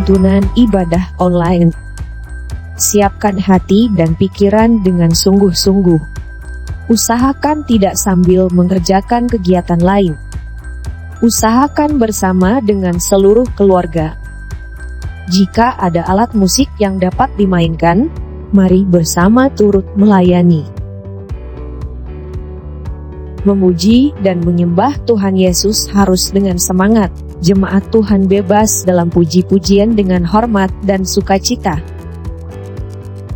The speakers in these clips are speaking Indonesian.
tuntunan ibadah online. Siapkan hati dan pikiran dengan sungguh-sungguh. Usahakan tidak sambil mengerjakan kegiatan lain. Usahakan bersama dengan seluruh keluarga. Jika ada alat musik yang dapat dimainkan, mari bersama turut melayani. Memuji dan menyembah Tuhan Yesus harus dengan semangat. Jemaat Tuhan bebas dalam puji-pujian dengan hormat dan sukacita.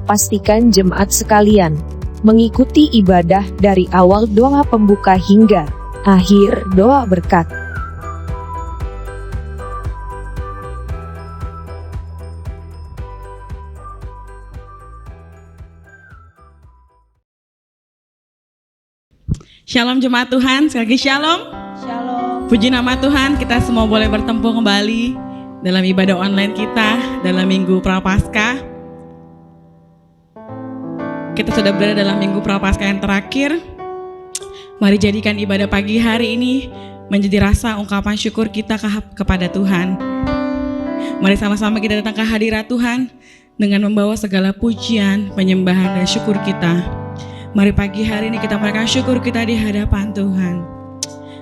Pastikan jemaat sekalian mengikuti ibadah dari awal doa pembuka hingga akhir doa berkat. Shalom jemaat Tuhan, sekali lagi shalom. Shalom. Puji nama Tuhan, kita semua boleh bertemu kembali dalam ibadah online kita dalam Minggu Prapaskah. Kita sudah berada dalam Minggu Prapaskah yang terakhir. Mari jadikan ibadah pagi hari ini menjadi rasa ungkapan syukur kita kepada Tuhan. Mari sama-sama kita datang ke hadirat Tuhan dengan membawa segala pujian, penyembahan dan syukur kita. Mari pagi hari ini kita menaikkan syukur kita di hadapan Tuhan.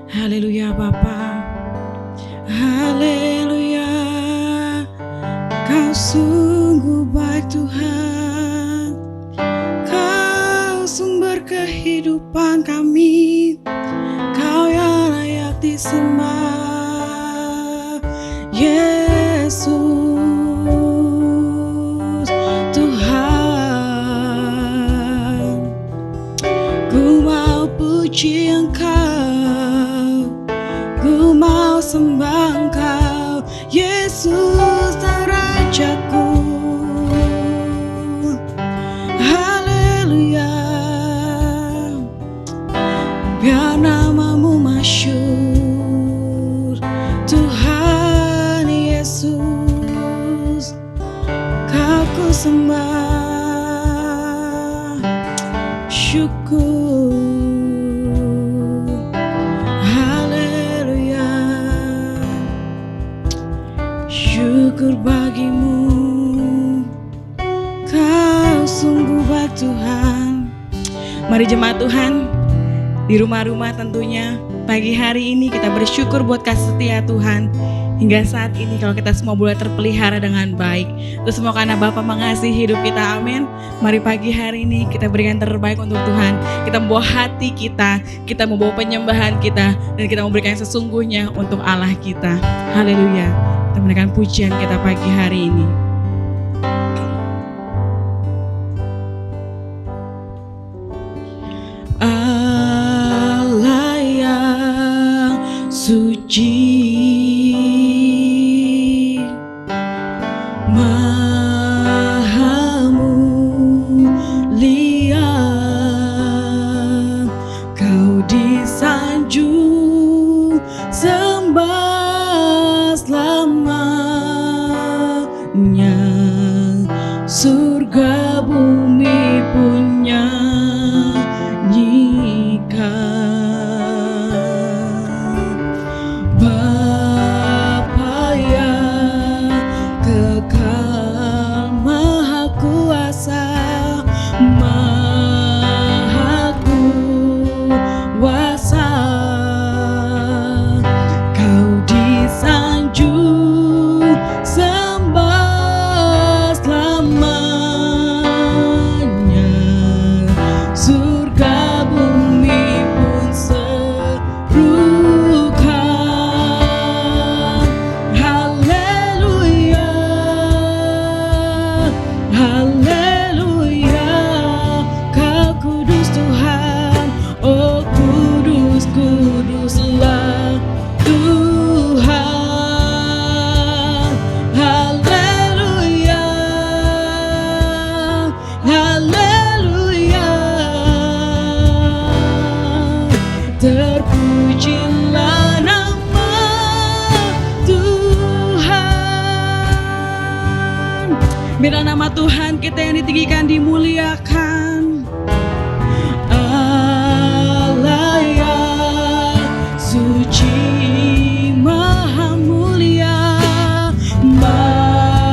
Haleluya Bapa. Haleluya. Kau sungguh baik Tuhan. Kau sumber kehidupan kami. Kau yang layak disembah. Yesus. Puji Engkau, ku mau sembah Engkau, Yesus dan Rajaku. Haleluya, biar namamu masyhur, Tuhan Yesus, Kau ku sembah, syukur. Syukur bagimu, Kau sungguh baik Tuhan. Mari jemaat Tuhan, di rumah-rumah tentunya pagi hari ini kita bersyukur buat kasih setia Tuhan. Hingga saat ini kalau kita semua boleh terpelihara dengan baik. Itu semua karena Bapa mengasihi hidup kita, amin. Mari pagi hari ini kita berikan terbaik untuk Tuhan. Kita membawa hati kita membawa penyembahan kita, dan kita memberikan yang sesungguhnya untuk Allah kita. Haleluya. Kita menaikkan pujian kita pagi hari ini. Allah yang suci, Maha mulia, Kau disanjung sembah selamanya. Surga bumi pun nyanyikan. Bapa yang kekal, Maha kuasa, Maha kuasa, Kau disanjung sembah selamanya. Surga bumi pun serukan. Haleluya, haleluya, Kau kudus Tuhan. Oh kudus, kuduslah Tuhan. Haleluya, haleluya, terpujilah nama Tuhan. Biar nama Tuhan kita yang ditinggikan, dimuliakan. Allah yang suci, Maha mulia, Maha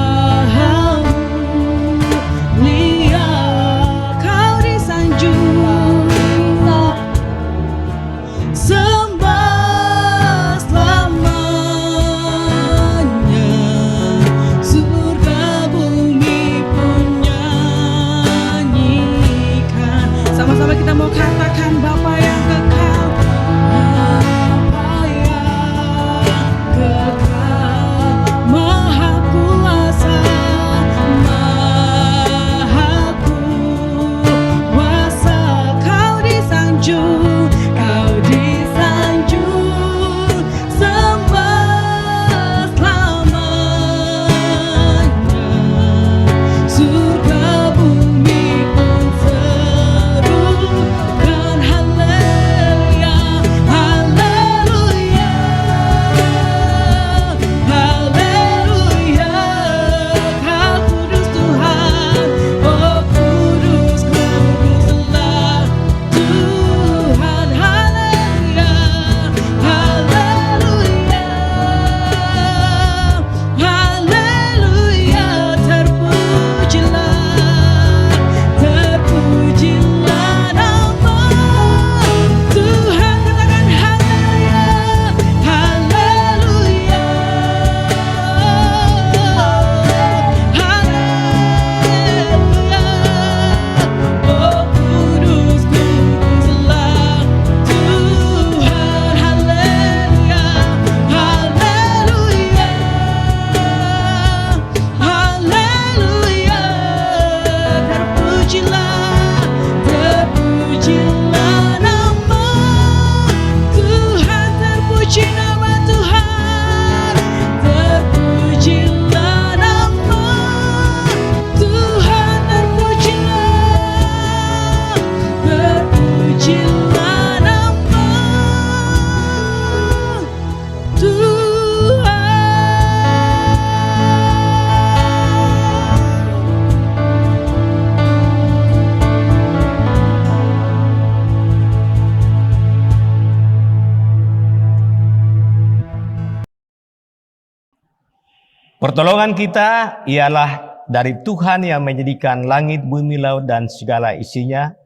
Pertolongan kita ialah dari Tuhan yang menjadikan langit, bumi, laut, dan segala isinya,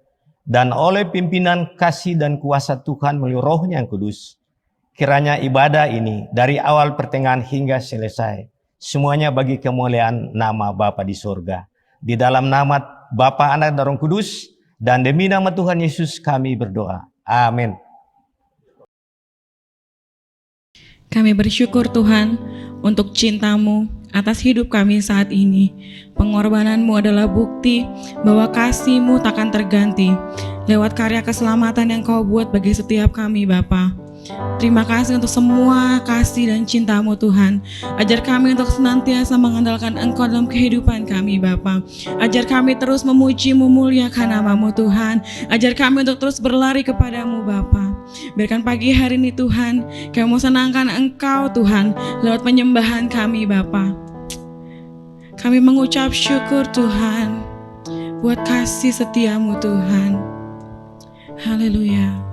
dan oleh pimpinan kasih dan kuasa Tuhan melalui Roh-Nya yang kudus. Kiranya ibadah ini dari awal pertengahan hingga selesai, semuanya bagi kemuliaan nama Bapa di surga. Di dalam nama Bapa, Anak, dan Roh Kudus, dan demi nama Tuhan Yesus kami berdoa. Amin. Kami bersyukur Tuhan untuk cinta-Mu atas hidup kami saat ini. Pengorbanan-Mu adalah bukti bahwa kasih-Mu takkan terganti lewat karya keselamatan yang Kau buat bagi setiap kami Bapa. Terima kasih untuk semua kasih dan cinta-Mu Tuhan. Ajar kami untuk senantiasa mengandalkan Engkau dalam kehidupan kami Bapa. Ajar kami terus memuji memuliakan nama-Mu Tuhan. Ajar kami untuk terus berlari kepadamu Bapa. Biarkan pagi hari ini Tuhan, kami mau senangkan Engkau Tuhan lewat penyembahan kami Bapa. Kami mengucap syukur Tuhan buat kasih setia-Mu Tuhan. Haleluya.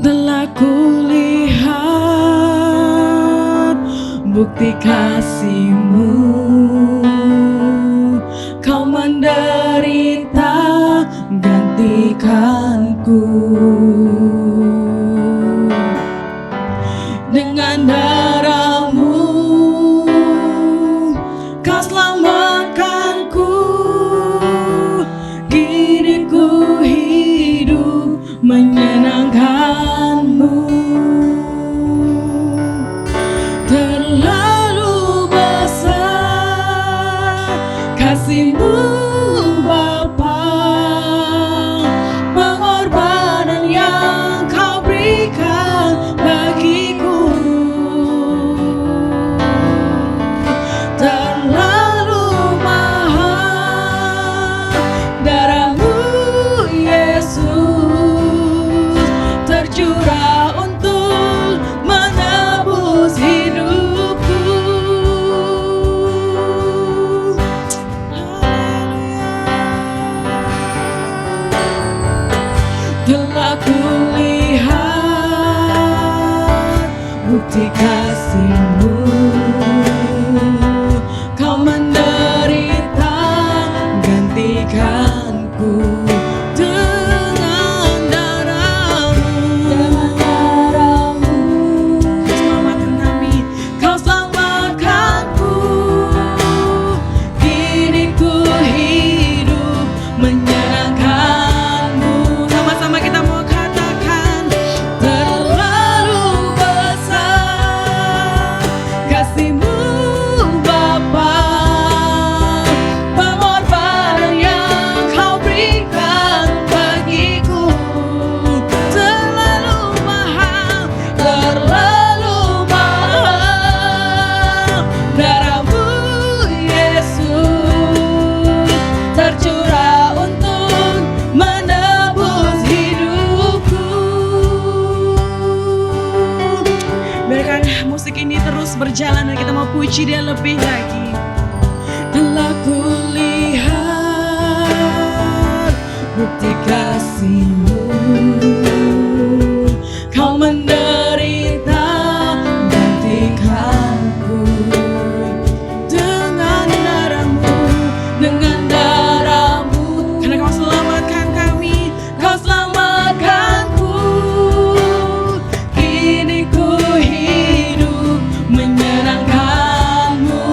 Telah kulihat bukti kasih-Mu, Kau menderita gantikanku. Dengan darah-Mu Kau selamatkanku. Kini ku hidup menyenangkan-Mu. Terlalu besar kasih-Mu Bapa, pengorbanan yang Kau berikan bagiku. Terlalu mahal darah-Mu Yesus tercurah untuk menebus hidupku. Telah kulihat bukti kasih-Mu, Kau menderita gantikanku. Dengan darah-Mu selamatkan kami, Kau selamatkanku. Kini ku hidup menyenangkan-Mu. Sama-sama kita mau katakan, terlalu besar kasih-Mu Bapa, pengorbanan yang Kau berikan bagiku. Terlalu mahal darah-Mu Yesus tercurah untuk menebus hidupku. Biarkan musik ini terus berjalan dan kita mau puji Dia lebih lagi. Telah kulihat bukti kasih-Mu, Kau menderita gantikanku. Dengan darah-Mu, karena Kau selamatkan kami, Kau selamatkanku. Kini ku hidup menyenangkan-Mu.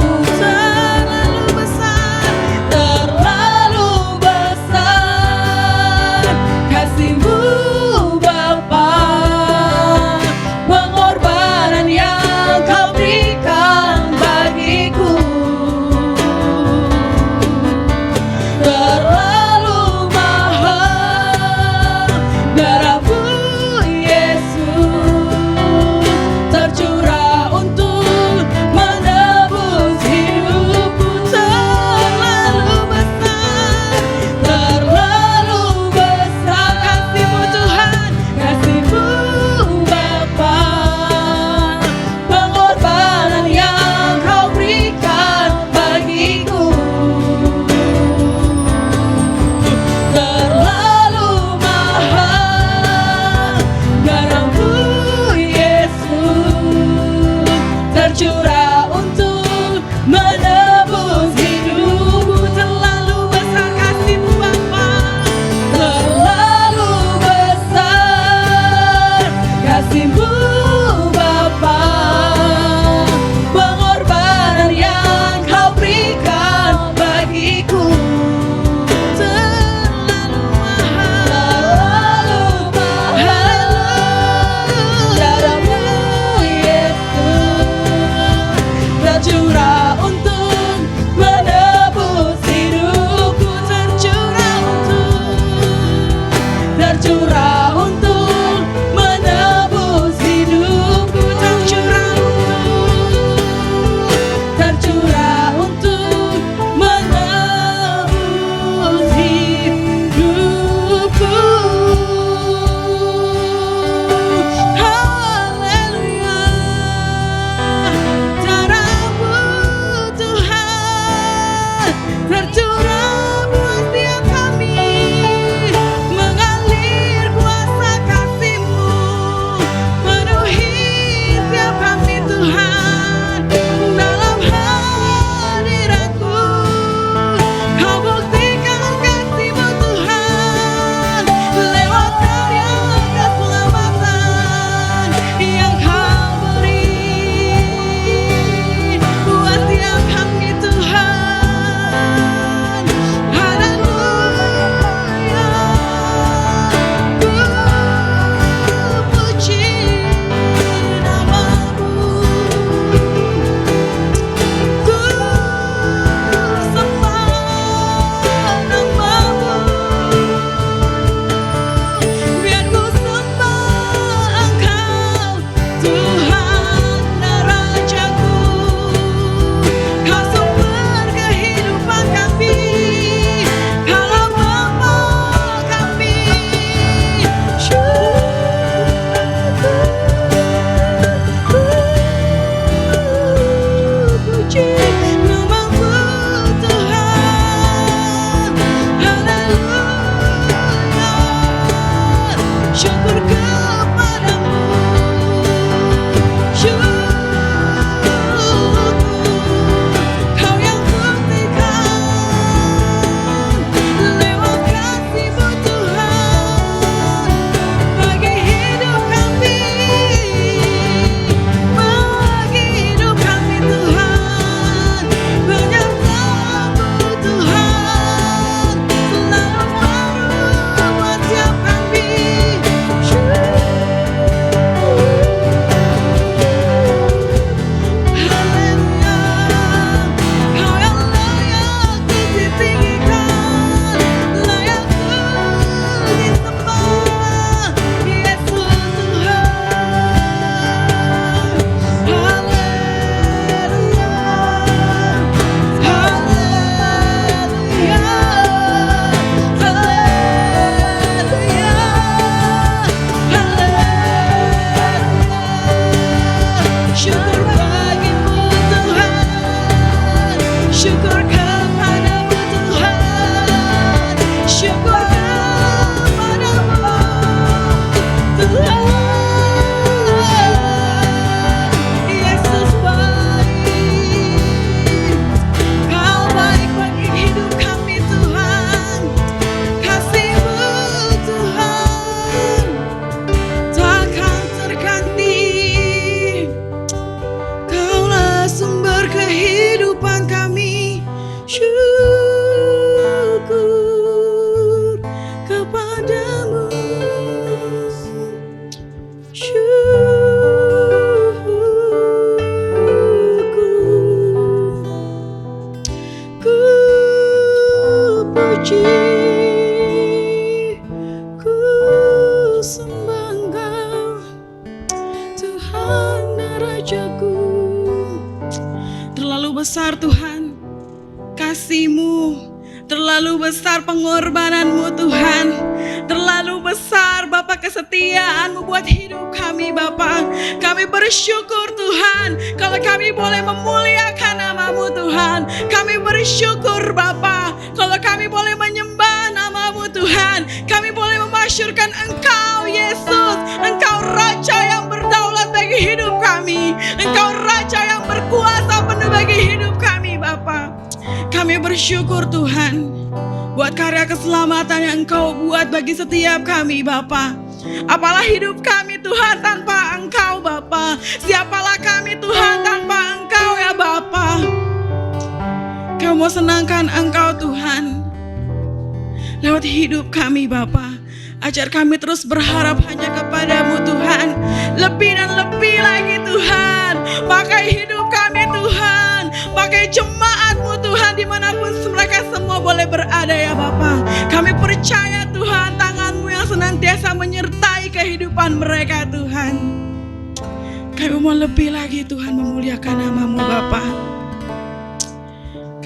Tuhan dan Rajaku. Terlalu besar Tuhan kasih-Mu, terlalu besar pengorbananmu Tuhan, terlalu besar Bapa kesetiaan-Mu buat hidup kami Bapa. Kami bersyukur Tuhan kalau kami boleh memuliakan nama-Mu Tuhan. Kami bersyukur Bapa kalau kami boleh menyembah nama-Mu Tuhan. Kami boleh memasyurkan Engkau Yesus, Engkau Raja yang berdaulat bagi hidup kami, Engkau Raja yang berkuasa penuh bagi hidup kami Bapa. Kami bersyukur Tuhan buat karya keselamatan yang Engkau buat bagi setiap kami Bapa. Apalah hidup kami Tuhan tanpa Engkau Bapa. Siapalah kami Tuhan tanpa Engkau ya Bapa. Kau mau senangkan Engkau Tuhan lewat hidup kami Bapa. Ajar kami terus berharap hanya kepadamu Tuhan. Lebih dan lebih lagi Tuhan. Pakai hidup kami Tuhan, pakai jemaat-Mu Tuhan, dimanapun mereka semua boleh berada ya Bapa. Kami percaya Tuhan tangan-Mu yang senantiasa menyertai kehidupan mereka Tuhan. Kami mau lebih lagi Tuhan memuliakan nama-Mu Bapa.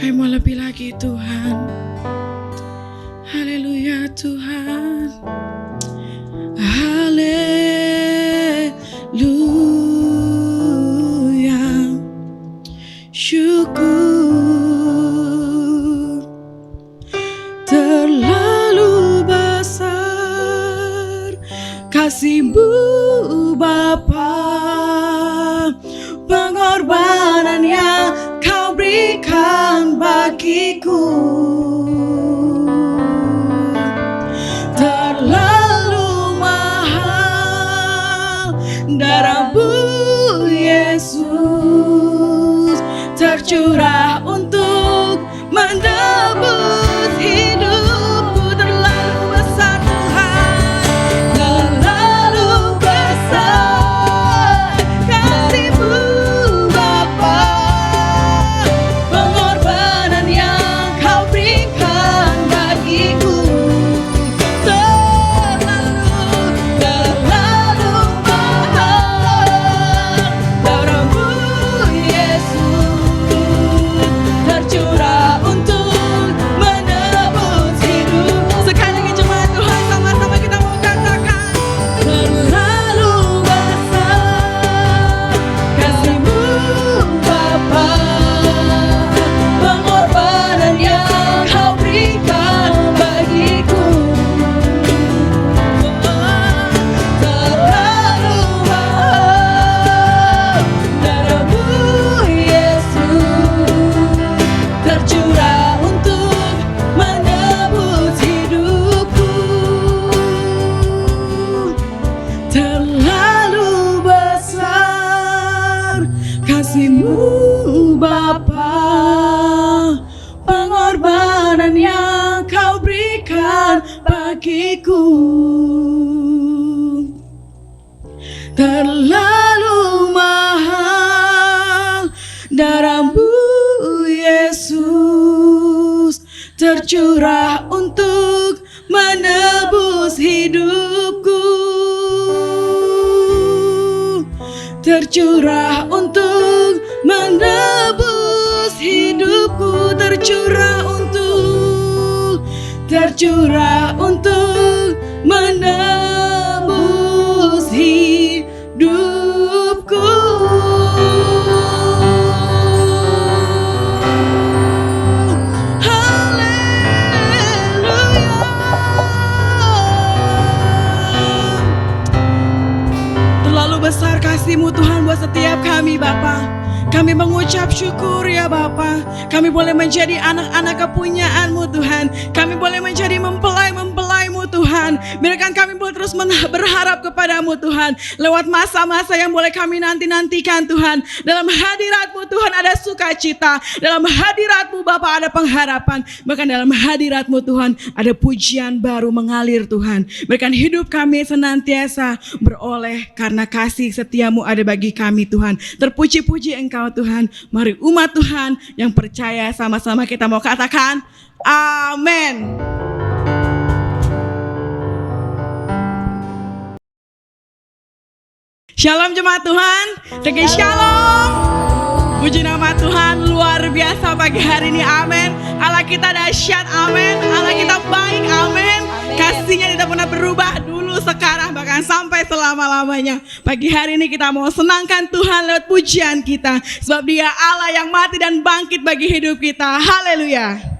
Kami mau lebih lagi Tuhan. Haleluya Tuhan. Haleluya. Syukur. Terlalu besar kasih-Mu Bapa, pengorbanan yang Kau berikan bagiku. Terlalu mahal darah-Mu Yesus tercurah untuk menebus hidupku. Terlalu besar Tuhan, terlalu besar kasih-Mu Bapa, pengorbanan yang Kau berikan bagiku. Terlalu mahal darah-Mu Yesus tercurah untuk menebus hidup. Sekali lagi jemaat Tuhan, sama-sama kita mau katakan, terlalu besar kasih-Mu Bapa, pengorbanan yang Kau berikan bagiku. Terlalu mahal darah-Mu Yesus tercurah untuk menebus hidupku. Terlalu besar kasih-Mu Bapa, pengorbanan yang Kau berikan bagiku. Terlalu mahal darah-Mu Yesus tercurah untuk menebus hidupku. Tercurah untuk menebus hidupku. Tercurah untuk menebus hidupku. Terlalu besar kasih-Mu Tuhan buat setiap kami Bapa. Kami mengucap syukur ya Bapa. Kami boleh menjadi anak-anak kepunyaan-Mu Tuhan. Kami boleh menjadi mempelai-mempelai-Mu Tuhan. Biarkan kami boleh terus berharap kepadamu Tuhan. Lewat masa-masa yang boleh kami nanti-nantikan Tuhan. Dalam hadirat-Mu Tuhan ada sukacita. Dalam hadirat-Mu Bapa ada pengharapan. Bahkan dalam hadirat-Mu Tuhan ada pujian baru mengalir Tuhan. Biarkan hidup kami senantiasa beroleh karena kasih setia-Mu ada bagi kami Tuhan. Terpuji-puji Engkau Tuhan. Mari umat Tuhan yang percaya sama-sama kita mau katakan amin. Shalom jemaat Tuhan. Regi shalom. Puji nama Tuhan, luar biasa pagi hari ini, amin. Allah kita dahsyat, amin. Allah kita baik, amin. Kasihnya tidak pernah berubah dulu, sekarang, bahkan sampai selama-lamanya. Pagi hari ini kita mau senangkan Tuhan lewat pujian kita, sebab Dia Allah yang mati dan bangkit bagi hidup kita. Haleluya.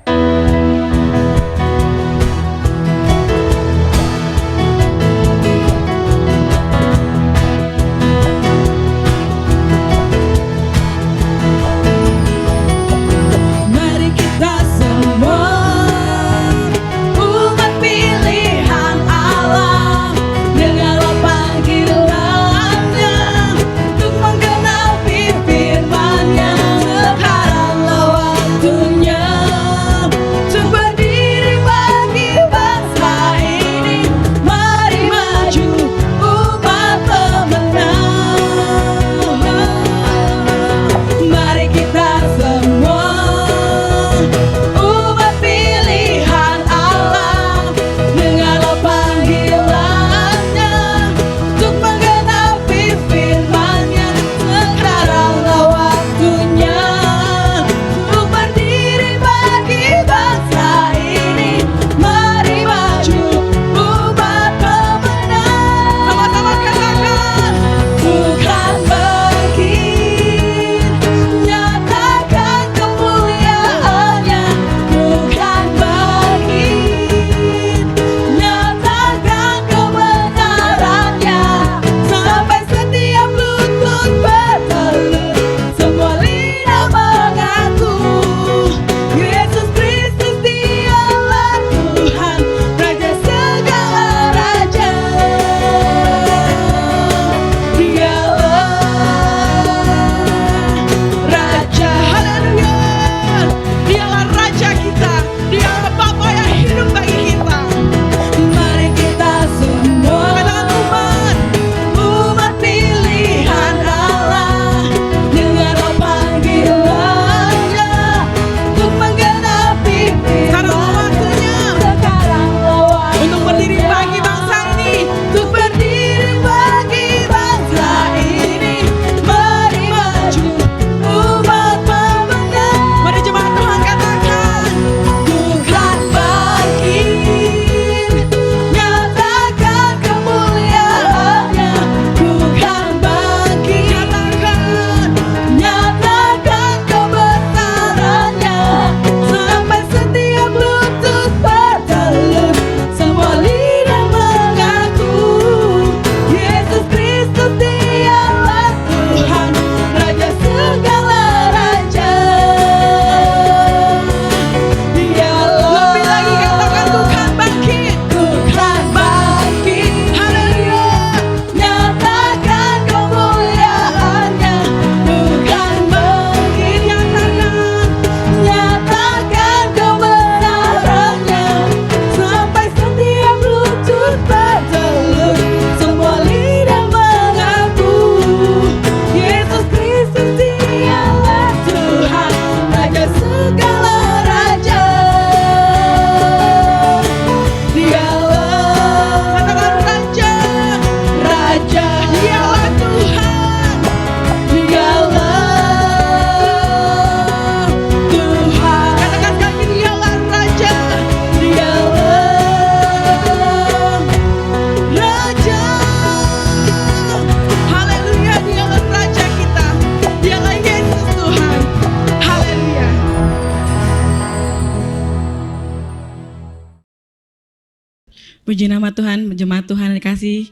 Puji nama Tuhan, jemaat Tuhan dikasih.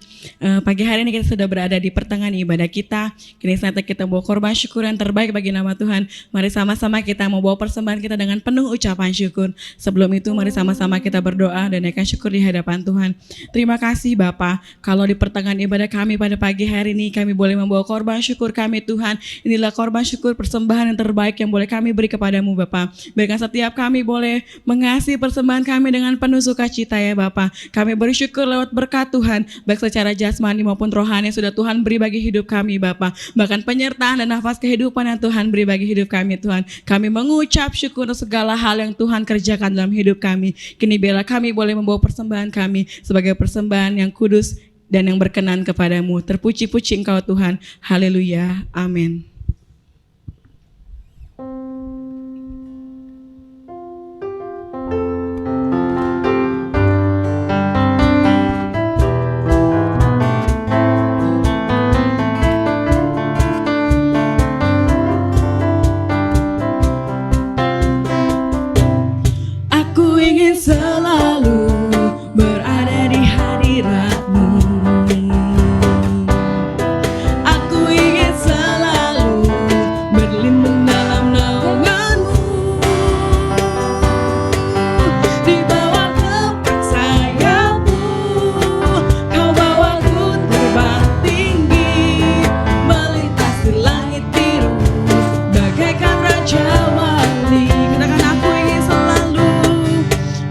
Pagi hari ini kita sudah berada di pertengahan ibadah kita. Kini saatnya kita bawa korban syukur yang terbaik bagi nama Tuhan. Mari sama-sama kita mau bawa persembahan kita dengan penuh ucapan syukur. Sebelum itu mari sama-sama kita berdoa dan naikkan syukur di hadapan Tuhan. Terima kasih Bapa, kalau di pertengahan ibadah kami pada pagi hari ini kami boleh membawa korban syukur kami Tuhan. Inilah korban syukur persembahan yang terbaik yang boleh kami beri kepadamu Bapa. Biarkan setiap kami boleh mengasihi persembahan kami dengan penuh sukacita ya Bapa. Kami bersyukur lewat berkat Tuhan, baik secara jasmani maupun rohani yang sudah Tuhan beri bagi hidup kami Bapa. Bahkan penyertaan dan nafas kehidupan yang Tuhan beri bagi hidup kami Tuhan. Kami mengucap syukur untuk segala hal yang Tuhan kerjakan dalam hidup kami. Kini biarlah kami boleh membawa persembahan kami sebagai persembahan yang kudus dan yang berkenan kepadamu. Terpuji-puji Engkau Tuhan. Haleluya. Amin. Aku ingin selalu berada di hadirat-Mu. Aku ingin selalu berlindung dalam naungan-Mu. Di bawah telapak sayap-Mu, Kau bawaku terbang tinggi, melintasi langit biru, bagaikan Raja Wali. Katakan,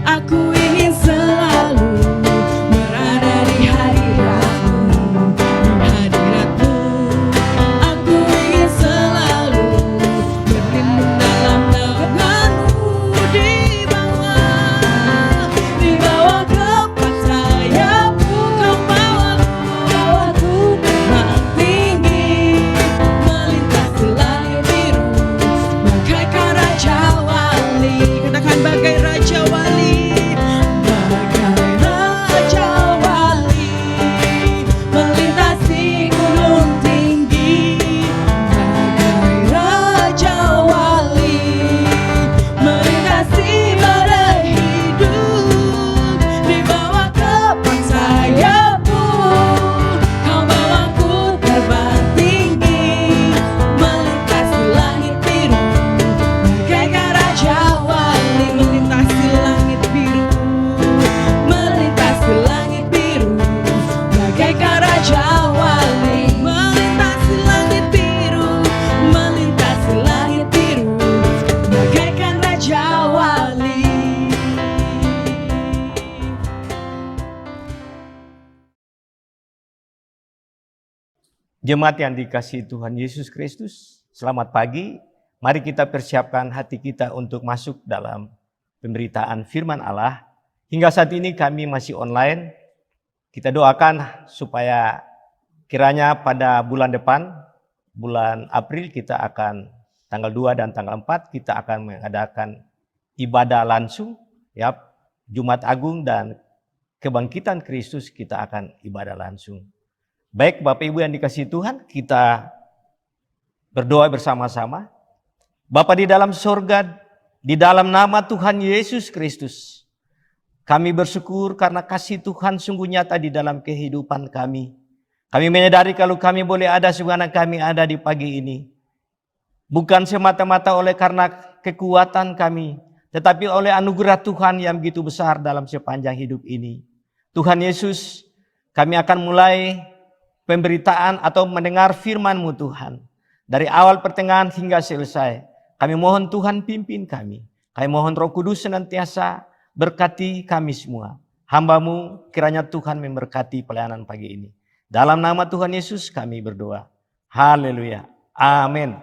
aku ingin selalu berada di hadirat-Mu, di hadirat-Mu. Aku ingin selalu berlindung dalam naungan-Mu. Di bawah telapak sayap-Mu, Kau bawaku terbang tinggi, melintasi langit biru, bagaikan Raja Wali. Katakan, bagai Raja Wali. Jemaat yang dikasihi Tuhan Yesus Kristus, selamat pagi. Mari kita persiapkan hati kita untuk masuk dalam pemberitaan firman Allah. Hingga saat ini kami masih online. Kita doakan supaya kiranya pada bulan depan, bulan April, kita akan tanggal 2 dan tanggal 4, kita akan mengadakan ibadah langsung, ya, Jumat Agung dan Kebangkitan Kristus, kita akan ibadah langsung. Baik Bapak Ibu yang dikasihi Tuhan, kita berdoa bersama-sama. Bapa di dalam sorga, di dalam nama Tuhan Yesus Kristus, kami bersyukur karena kasih Tuhan sungguh nyata di dalam kehidupan kami. Kami menyadari kalau kami boleh ada sebagaimana kami ada di pagi ini, bukan semata-mata oleh karena kekuatan kami, tetapi oleh anugerah Tuhan yang begitu besar dalam sepanjang hidup ini. Tuhan Yesus, kami akan mulai pemberitaan atau mendengar firman-Mu Tuhan. Dari awal pertengahan hingga selesai. Kami mohon Tuhan pimpin kami. Kami mohon Roh Kudus senantiasa berkati kami semua. Hamba-Mu kiranya Tuhan memberkati pelayanan pagi ini. Dalam nama Tuhan Yesus kami berdoa. Haleluya. Amin.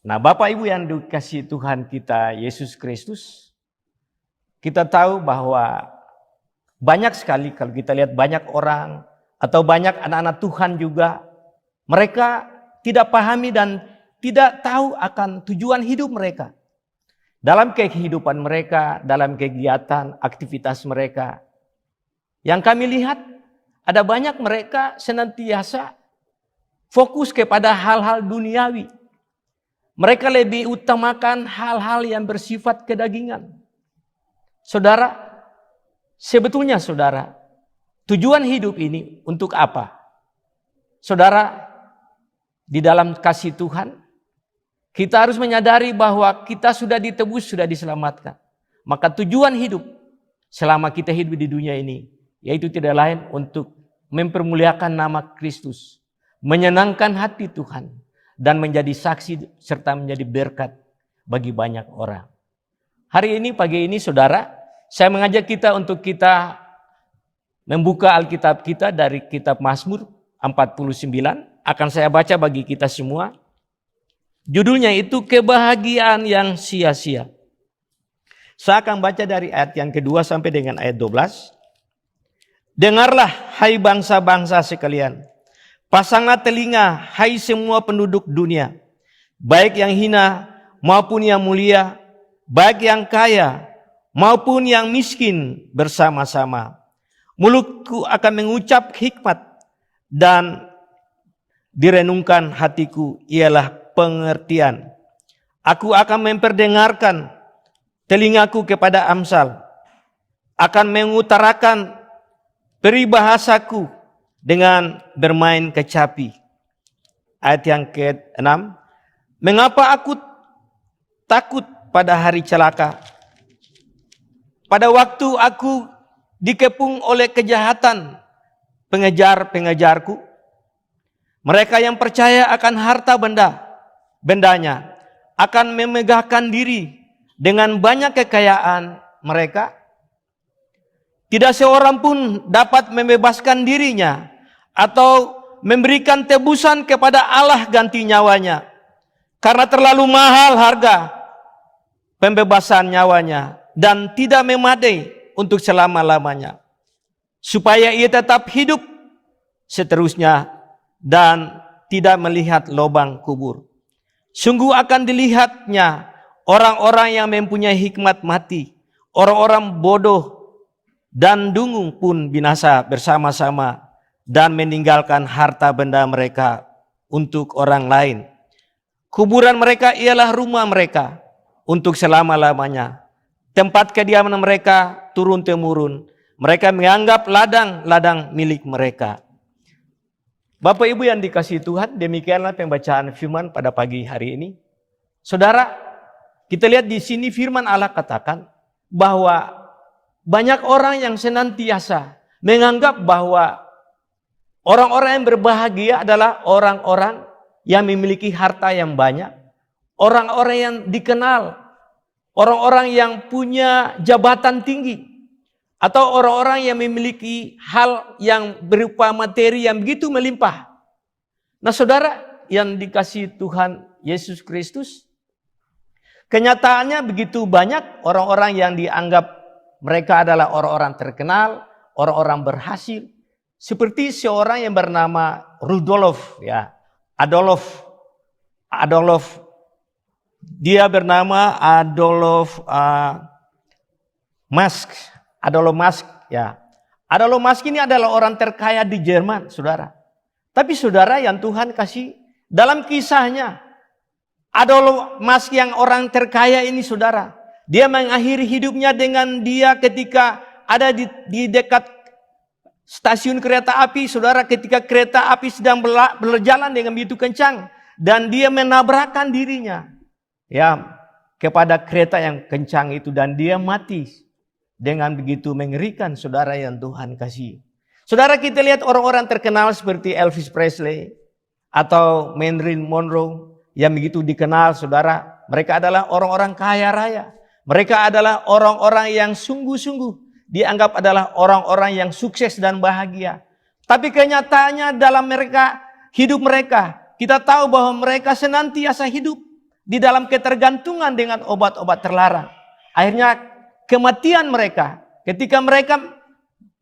Nah Bapak Ibu yang dikasihi Tuhan kita Yesus Kristus. Kita tahu bahwa banyak sekali kalau kita lihat banyak orang atau banyak anak-anak Tuhan juga, mereka tidak pahami dan tidak tahu akan tujuan hidup mereka. Dalam kehidupan mereka, dalam kegiatan, aktivitas mereka. Yang kami lihat, ada banyak mereka senantiasa fokus kepada hal-hal duniawi. Mereka lebih utamakan hal-hal yang bersifat kedagingan. Saudara, sebetulnya saudara, tujuan hidup ini untuk apa? Saudara, di dalam kasih Tuhan, kita harus menyadari bahwa kita sudah ditebus, sudah diselamatkan. Maka tujuan hidup selama kita hidup di dunia ini, yaitu tidak lain untuk mempermuliakan nama Kristus, menyenangkan hati Tuhan, dan menjadi saksi serta menjadi berkat bagi banyak orang. Hari ini, pagi ini saudara, saya mengajak kita untuk kita membuka Alkitab kita dari kitab Mazmur 49. Akan saya baca bagi kita semua. Judulnya itu kebahagiaan yang sia-sia. Saya akan baca dari ayat yang kedua sampai dengan ayat 12. Dengarlah, hai bangsa-bangsa sekalian. Pasanglah telinga, hai semua penduduk dunia. Baik yang hina maupun yang mulia, baik yang kaya maupun yang miskin bersama-sama. Mulutku akan mengucap hikmat dan direnungkan hatiku ialah pengertian. Aku akan memperdengarkan telingaku kepada amsal, akan mengutarakan peribahasaku dengan bermain kecapi. Ayat yang ke-6. Mengapa aku takut pada hari celaka? Pada waktu aku dikepung oleh kejahatan pengejar-pengejarku. Mereka yang percaya akan harta bendanya akan memegahkan diri dengan banyak kekayaan mereka. Tidak seorang pun dapat membebaskan dirinya atau memberikan tebusan kepada Allah ganti nyawanya. Karena terlalu mahal harga pembebasan nyawanya dan tidak memadai untuk selama-lamanya. Supaya ia tetap hidup seterusnya dan tidak melihat lubang kubur. Sungguh akan dilihatnya orang-orang yang mempunyai hikmat mati. Orang-orang bodoh dan dungu pun binasa bersama-sama dan meninggalkan harta benda mereka untuk orang lain. Kuburan mereka ialah rumah mereka untuk selama-lamanya. Tempat kediaman mereka turun-temurun. Mereka menganggap ladang-ladang milik mereka. Bapak Ibu yang dikasihi Tuhan, demikianlah pembacaan firman pada pagi hari ini. Saudara, kita lihat di sini firman Allah katakan bahwa banyak orang yang senantiasa menganggap bahwa orang-orang yang berbahagia adalah orang-orang yang memiliki harta yang banyak, orang-orang yang dikenal, orang-orang yang punya jabatan tinggi, atau orang-orang yang memiliki hal yang berupa materi yang begitu melimpah. Nah, saudara yang dikasihi Tuhan Yesus Kristus, kenyataannya begitu banyak orang-orang yang dianggap mereka adalah orang-orang terkenal, orang-orang berhasil. Seperti seorang yang bernama Rudolf, ya, Adolf. Dia bernama Adolf Musk. Ya. Adolf Musk ini adalah orang terkaya di Jerman, saudara. Tapi saudara yang Tuhan kasih, dalam kisahnya, Adolf Musk yang orang terkaya ini, saudara, dia mengakhiri hidupnya dengan dia ketika ada di dekat stasiun kereta api, saudara, ketika kereta api sedang berjalan dengan begitu kencang dan dia menabrakkan dirinya ya kepada kereta yang kencang itu dan dia mati dengan begitu mengerikan, saudara yang Tuhan kasih. Saudara, kita lihat orang-orang terkenal seperti Elvis Presley atau Marilyn Monroe yang begitu dikenal, saudara, mereka adalah orang-orang kaya raya. Mereka adalah orang-orang yang sungguh-sungguh dianggap adalah orang-orang yang sukses dan bahagia. Tapi kenyataannya dalam hidup mereka, kita tahu bahwa mereka senantiasa hidup di dalam ketergantungan dengan obat-obat terlarang. Akhirnya kematian mereka, ketika mereka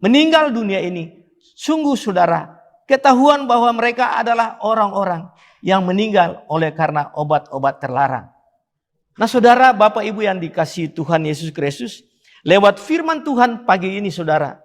meninggal dunia ini, sungguh saudara, ketahuan bahwa mereka adalah orang-orang yang meninggal oleh karena obat-obat terlarang. Nah, saudara, Bapak Ibu yang dikasihi Tuhan Yesus Kristus, lewat firman Tuhan pagi ini, saudara,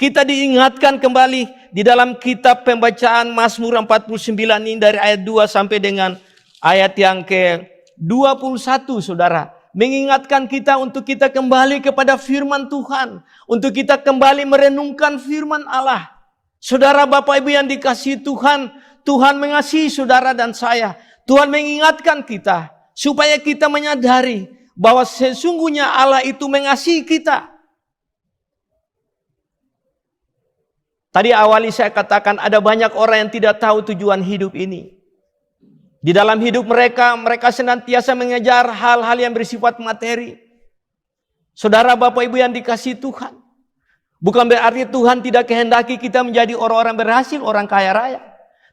kita diingatkan kembali di dalam kitab pembacaan Mazmur 49 ini dari ayat 2 sampai dengan ayat yang ke-21, saudara. Mengingatkan kita untuk kita kembali kepada firman Tuhan, untuk kita kembali merenungkan firman Allah. Saudara, Bapak Ibu yang dikasihi Tuhan, Tuhan mengasihi saudara dan saya. Tuhan mengingatkan kita supaya kita menyadari bahwa sesungguhnya Allah itu mengasihi kita. Tadi awali saya katakan ada banyak orang yang tidak tahu tujuan hidup ini. Di dalam hidup mereka senantiasa mengejar hal-hal yang bersifat materi. Saudara, Bapak Ibu yang dikasihi Tuhan, bukan berarti Tuhan tidak kehendaki kita menjadi orang-orang berhasil, orang kaya raya.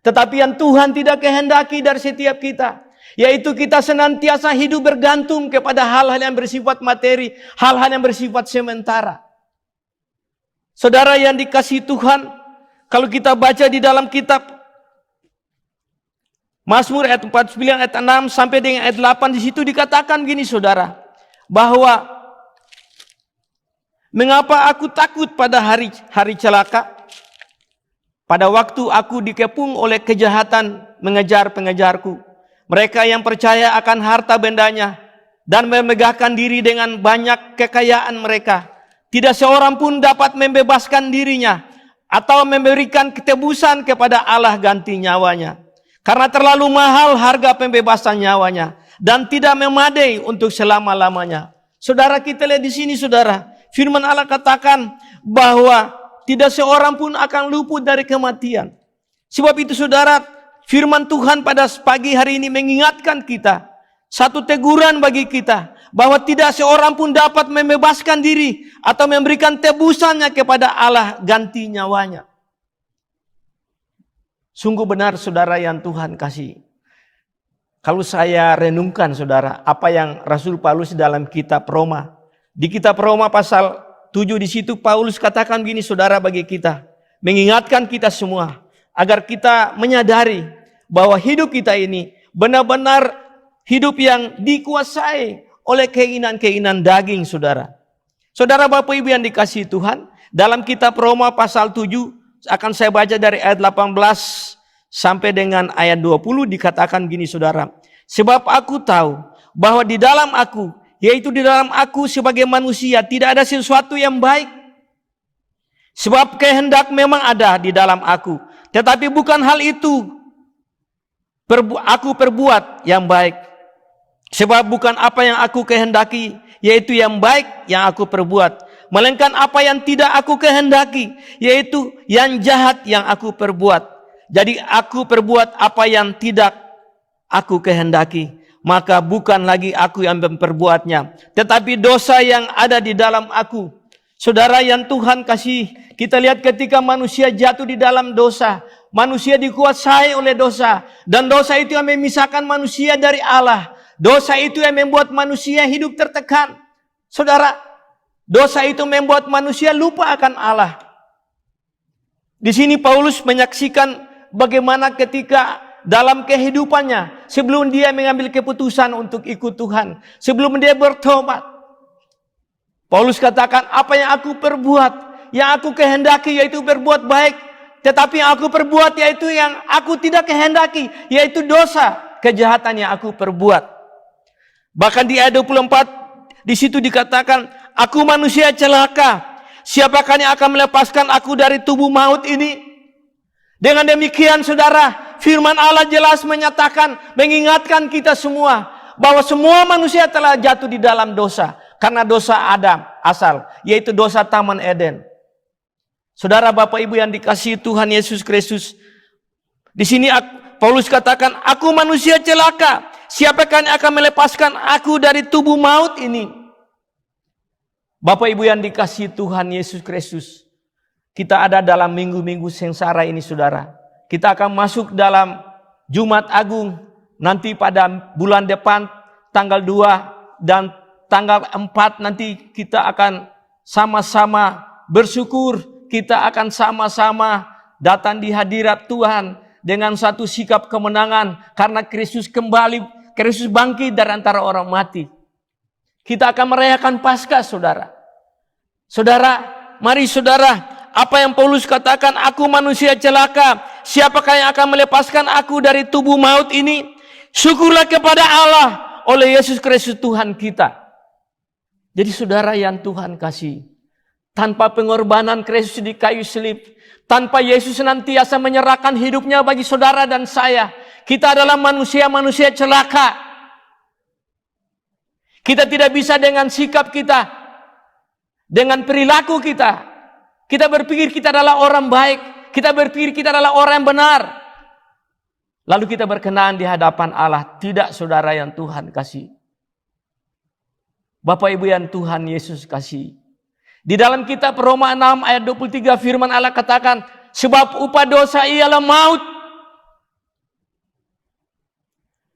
Tetapi yang Tuhan tidak kehendaki dari setiap kita, yaitu kita senantiasa hidup bergantung kepada hal-hal yang bersifat materi, hal-hal yang bersifat sementara. Saudara yang dikasihi Tuhan, kalau kita baca di dalam kitab Mazmur ayat 49 ayat 6 sampai dengan ayat 8, di situ dikatakan gini saudara, bahwa mengapa aku takut pada hari celaka? Pada waktu aku dikepung oleh kejahatan mengejar pengejarku. Mereka yang percaya akan harta bendanya dan memegahkan diri dengan banyak kekayaan mereka. Tidak seorang pun dapat membebaskan dirinya atau memberikan ketebusan kepada Allah ganti nyawanya. Karena terlalu mahal harga pembebasan nyawanya dan tidak memadai untuk selama-lamanya. Saudara, kita lihat di sini saudara, firman Allah katakan bahwa tidak seorang pun akan luput dari kematian. Sebab itu saudara, firman Tuhan pada pagi hari ini mengingatkan kita, satu teguran bagi kita, bahwa tidak seorang pun dapat membebaskan diri atau memberikan tebusannya kepada Allah ganti nyawanya. Sungguh benar saudara yang Tuhan kasih. Kalau saya renungkan saudara, apa yang Rasul Paulus dalam kitab Roma, di kitab Roma pasal 7 di situ Paulus katakan gini saudara bagi kita, mengingatkan kita semua agar kita menyadari bahwa hidup kita ini benar-benar hidup yang dikuasai oleh keinginan-keinginan daging saudara. Saudara Bapak Ibu yang dikasihi Tuhan, dalam kitab Roma pasal 7 akan saya baca dari ayat 18 sampai dengan ayat 20 dikatakan gini saudara. Sebab aku tahu bahwa di dalam aku, yaitu di dalam aku sebagai manusia, tidak ada sesuatu yang baik. Sebab kehendak memang ada di dalam aku, tetapi bukan hal itu aku perbuat yang baik. Sebab bukan apa yang aku kehendaki, yaitu yang baik yang aku perbuat, melainkan apa yang tidak aku kehendaki, yaitu yang jahat yang aku perbuat. Jadi aku perbuat apa yang tidak aku kehendaki, maka bukan lagi aku yang memperbuatnya, tetapi dosa yang ada di dalam aku. Saudara yang Tuhan kasih, kita lihat ketika manusia jatuh di dalam dosa, manusia dikuasai oleh dosa, dan dosa itu yang memisahkan manusia dari Allah. Dosa itu yang membuat manusia hidup tertekan. Saudara, dosa itu membuat manusia lupa akan Allah. Di sini Paulus menyaksikan bagaimana ketika dalam kehidupannya, sebelum dia mengambil keputusan untuk ikut Tuhan, sebelum dia bertobat, Paulus katakan, apa yang aku perbuat, yang aku kehendaki yaitu berbuat baik, tetapi yang aku perbuat yaitu yang aku tidak kehendaki, yaitu dosa, kejahatan yang aku perbuat. Bahkan di ayat 24 di situ dikatakan, aku manusia celaka, siapakah yang akan melepaskan aku dari tubuh maut ini? Dengan demikian saudara, firman Allah jelas menyatakan, mengingatkan kita semua bahwa semua manusia telah jatuh di dalam dosa karena dosa Adam asal, yaitu dosa Taman Eden. Saudara Bapak Ibu yang dikasihi Tuhan Yesus Kristus, di sini Paulus katakan, aku manusia celaka, siapakah yang akan melepaskan aku dari tubuh maut ini? Bapak Ibu yang dikasihi Tuhan Yesus Kristus, kita ada dalam minggu-minggu sengsara ini saudara. Kita akan masuk dalam Jumat Agung nanti pada bulan depan tanggal 2 dan tanggal 4 nanti kita akan sama-sama bersyukur. Kita akan sama-sama datang di hadirat Tuhan dengan satu sikap kemenangan karena Kristus kembali, Kristus bangkit dari antara orang mati. Kita akan merayakan Paskah saudara. Saudara, mari saudara, apa yang Paulus katakan, aku manusia celaka, siapakah yang akan melepaskan aku dari tubuh maut ini? Syukurlah kepada Allah oleh Yesus Kristus Tuhan kita. Jadi saudara yang Tuhan kasih, tanpa pengorbanan Kristus di kayu salib, tanpa Yesus senantiasa menyerahkan hidupnya bagi saudara dan saya, kita adalah manusia-manusia celaka. Kita tidak bisa dengan sikap kita, dengan perilaku kita, kita berpikir kita adalah orang baik, kita berpikir kita adalah orang yang benar, lalu kita berkenan di hadapan Allah. Tidak saudara yang Tuhan kasih. Bapak Ibu yang Tuhan Yesus kasih, di dalam kitab Roma 6 ayat 23 firman Allah katakan, sebab upah dosa ialah maut.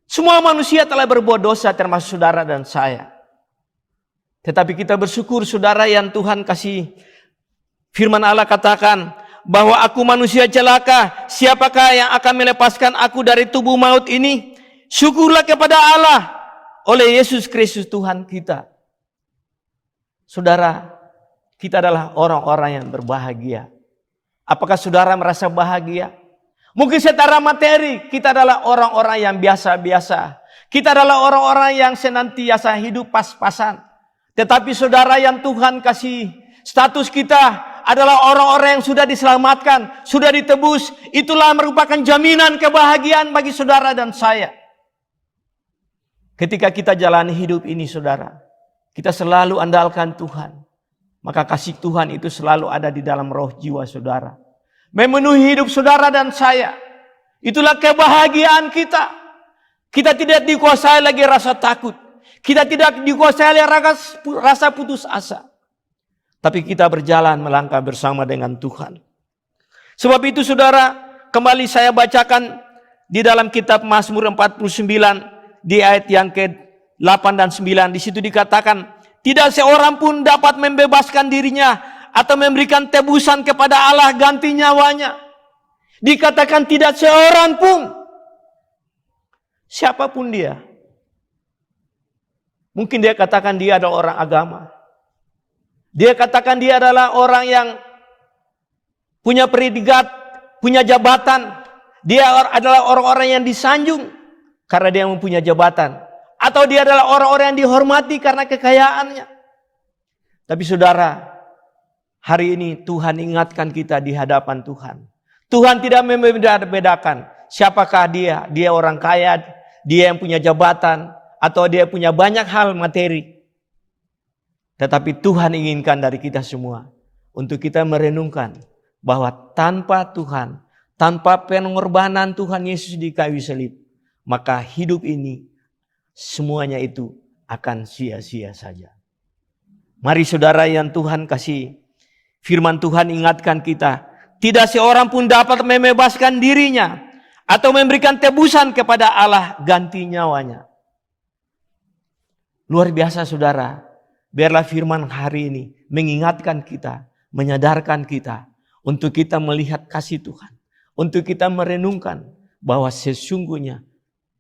Semua manusia telah berbuat dosa termasuk saudara dan saya. Tetapi kita bersyukur saudara yang Tuhan kasih, Firman Allah katakan bahwa aku manusia celaka, siapakah yang akan melepaskan aku dari tubuh maut ini? Syukurlah kepada Allah oleh Yesus Kristus Tuhan kita. Saudara, kita adalah orang-orang yang berbahagia. Apakah saudara merasa bahagia? Mungkin secara materi kita adalah orang-orang yang biasa-biasa. Kita adalah orang-orang yang senantiasa hidup pas-pasan. Tetapi saudara, yang Tuhan kasih status kita adalah orang-orang yang sudah diselamatkan, sudah ditebus. Itulah merupakan jaminan kebahagiaan bagi saudara dan saya. Ketika kita jalani hidup ini saudara, kita selalu andalkan Tuhan. Maka kasih Tuhan itu selalu ada di dalam roh jiwa saudara. Memenuhi hidup saudara dan saya. Itulah kebahagiaan kita. Kita tidak dikuasai lagi rasa takut. Kita tidak dikuasai oleh rasa putus asa. Tapi kita berjalan melangkah bersama dengan Tuhan. Sebab itu saudara, kembali saya bacakan di dalam kitab Mazmur 49 di ayat yang ke-8 dan 9. Di situ dikatakan, tidak seorang pun dapat membebaskan dirinya atau memberikan tebusan kepada Allah ganti nyawanya. Dikatakan tidak seorang pun. Siapapun dia. Mungkin dia katakan dia adalah orang agama. Dia katakan dia adalah orang yang punya predikat, punya jabatan. Dia adalah orang-orang yang disanjung karena dia mempunyai jabatan. Atau dia adalah orang-orang yang dihormati karena kekayaannya. Tapi saudara, hari ini Tuhan ingatkan kita di hadapan Tuhan. Tuhan tidak membedakan siapakah dia. Dia orang kaya, dia yang punya jabatan, atau dia punya banyak hal materi. Tetapi Tuhan inginkan dari kita semua untuk kita merenungkan bahwa tanpa Tuhan, tanpa pengorbanan Tuhan Yesus di kayu salib, maka hidup ini semuanya itu akan sia-sia saja. Mari saudara yang Tuhan kasih, firman Tuhan ingatkan kita, tidak seorang pun dapat membebaskan dirinya atau memberikan tebusan kepada Allah ganti nyawanya. Luar biasa saudara, biarlah firman hari ini mengingatkan kita, menyadarkan kita untuk kita melihat kasih Tuhan, untuk kita merenungkan bahwa sesungguhnya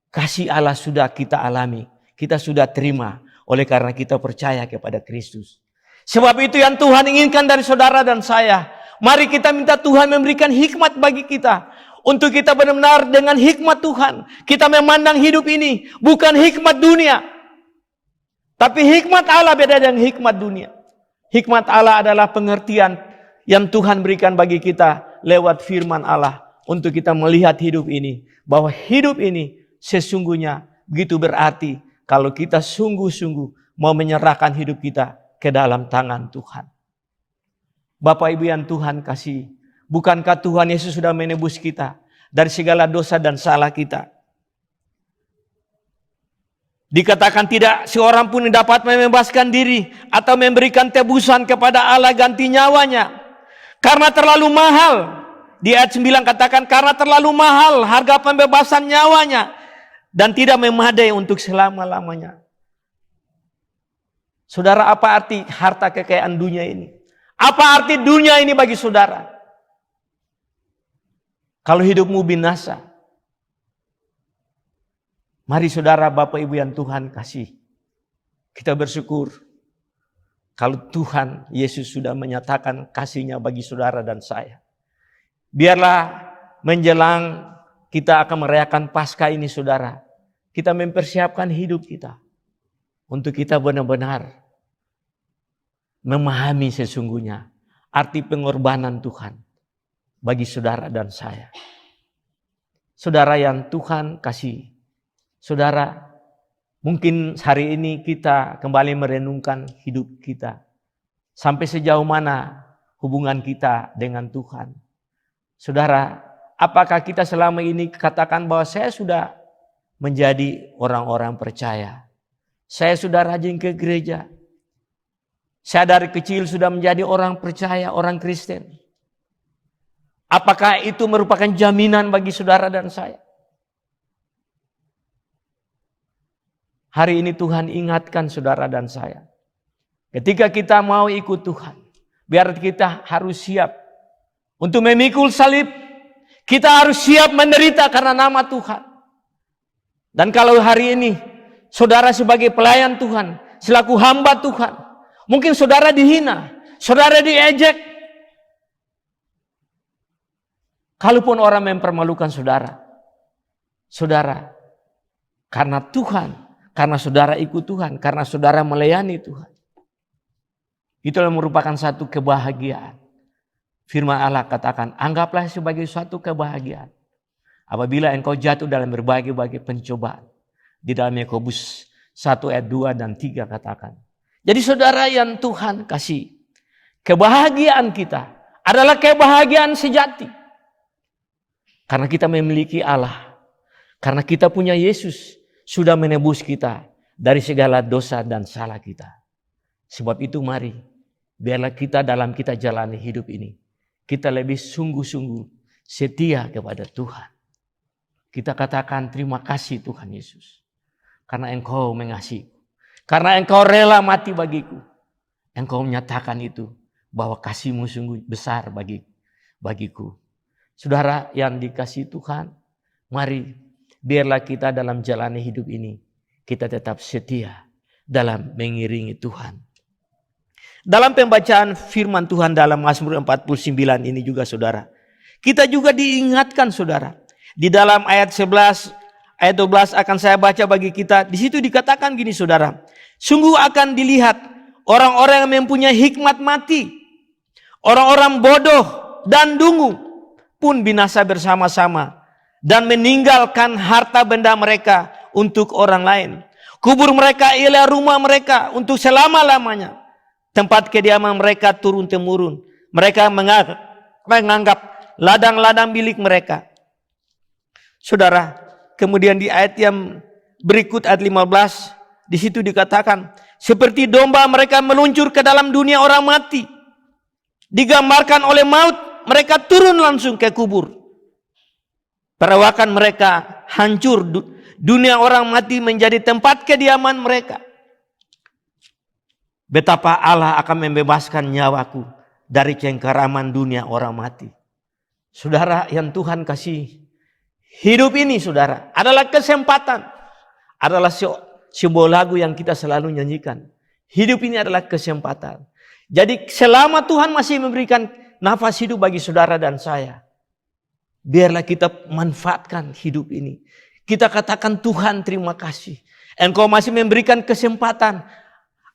kasih Allah sudah kita alami, kita sudah terima oleh karena kita percaya kepada Kristus. Sebab itu yang Tuhan inginkan dari saudara dan saya. Mari kita minta Tuhan memberikan hikmat bagi kita. Untuk kita benar-benar dengan hikmat Tuhan. Kita memandang hidup ini bukan hikmat dunia. Tapi hikmat Allah beda dengan hikmat dunia. Hikmat Allah adalah pengertian yang Tuhan berikan bagi kita lewat firman Allah. Untuk kita melihat hidup ini. Bahwa hidup ini sesungguhnya begitu berarti kalau kita sungguh-sungguh mau menyerahkan hidup kita ke dalam tangan Tuhan. Bapak Ibu yang Tuhan kasih, bukankah Tuhan Yesus sudah menebus kita dari segala dosa dan salah kita? Dikatakan tidak seorang pun dapat membebaskan diri atau memberikan tebusan kepada Allah ganti nyawanya. Karena terlalu mahal. Di ayat 9 katakan karena terlalu mahal harga pembebasan nyawanya. Dan tidak memadai untuk selama-lamanya. Saudara, apa arti harta kekayaan dunia ini? Apa arti dunia ini bagi saudara? Kalau hidupmu binasa. Mari saudara, Bapak Ibu yang Tuhan kasih. Kita bersyukur. Kalau Tuhan Yesus sudah menyatakan kasih-Nya bagi saudara dan saya. Biarlah menjelang kita akan merayakan Paskah ini saudara. Kita mempersiapkan hidup kita. Untuk kita benar-benar memahami sesungguhnya arti pengorbanan Tuhan bagi saudara dan saya. Saudara yang Tuhan kasih. Saudara, mungkin hari ini kita kembali merenungkan hidup kita. Sampai sejauh mana hubungan kita dengan Tuhan. Saudara, apakah kita selama ini katakan bahwa saya sudah menjadi orang-orang percaya. Saya sudah rajin ke gereja. Saya dari kecil sudah menjadi orang percaya, orang Kristen. Apakah itu merupakan jaminan bagi saudara dan saya? Hari ini Tuhan ingatkan saudara dan saya. Ketika kita mau ikut Tuhan, Biar kita harus siap untuk memikul salib. Kita harus siap menderita karena nama Tuhan. Dan kalau hari ini saudara sebagai pelayan Tuhan, selaku hamba Tuhan, mungkin saudara dihina, saudara diejek. Kalaupun orang mempermalukan saudara, karena Tuhan, karena saudara ikut Tuhan, karena saudara melayani Tuhan, itulah merupakan satu kebahagiaan. Firman Allah katakan, anggaplah sebagai suatu kebahagiaan apabila engkau jatuh dalam berbagai-bagai pencobaan. Di dalam Yakobus 1 ayat 2 dan 3 katakan. Jadi saudara yang Tuhan kasih, kebahagiaan kita adalah kebahagiaan sejati. Karena kita memiliki Allah. Karena kita punya Yesus sudah menebus kita dari segala dosa dan salah kita. Sebab itu mari, biarlah kita dalam kita jalani hidup ini, kita lebih sungguh-sungguh setia kepada Tuhan. Kita katakan terima kasih Tuhan Yesus. Karena Engkau mengasihi. Karena Engkau rela mati bagiku. Engkau menyatakan itu bahwa kasih-Mu sungguh besar bagiku. Saudara yang dikasihi Tuhan, mari biarlah kita dalam jalani hidup ini, kita tetap setia dalam mengiringi Tuhan. Dalam pembacaan firman Tuhan dalam Mazmur 49 ini juga saudara, kita juga diingatkan saudara. Di dalam ayat 11, ayat 12 akan saya baca bagi kita. Di situ dikatakan gini saudara, sungguh akan dilihat orang-orang yang mempunyai hikmat mati. Orang-orang bodoh dan dungu pun binasa bersama-sama dan meninggalkan harta benda mereka untuk orang lain. Kubur mereka ialah rumah mereka untuk selama-lamanya. Tempat kediaman mereka turun-temurun. Mereka menganggap ladang-ladang milik mereka. Saudara, kemudian di ayat yang berikut ayat 15, di situ dikatakan, seperti domba mereka meluncur ke dalam dunia orang mati. Digambarkan oleh maut, mereka turun langsung ke kubur. Perawakan mereka hancur, dunia orang mati menjadi tempat kediaman mereka. Betapa Allah akan membebaskan nyawaku dari cengkeraman dunia orang mati. Saudara yang Tuhan kasih, hidup ini saudara adalah kesempatan. Adalah sebuah lagu yang kita selalu nyanyikan. Hidup ini adalah kesempatan. Jadi selama Tuhan masih memberikan nafas hidup bagi saudara dan saya, biarlah kita manfaatkan hidup ini. Kita katakan Tuhan terima kasih. Engkau masih memberikan kesempatan.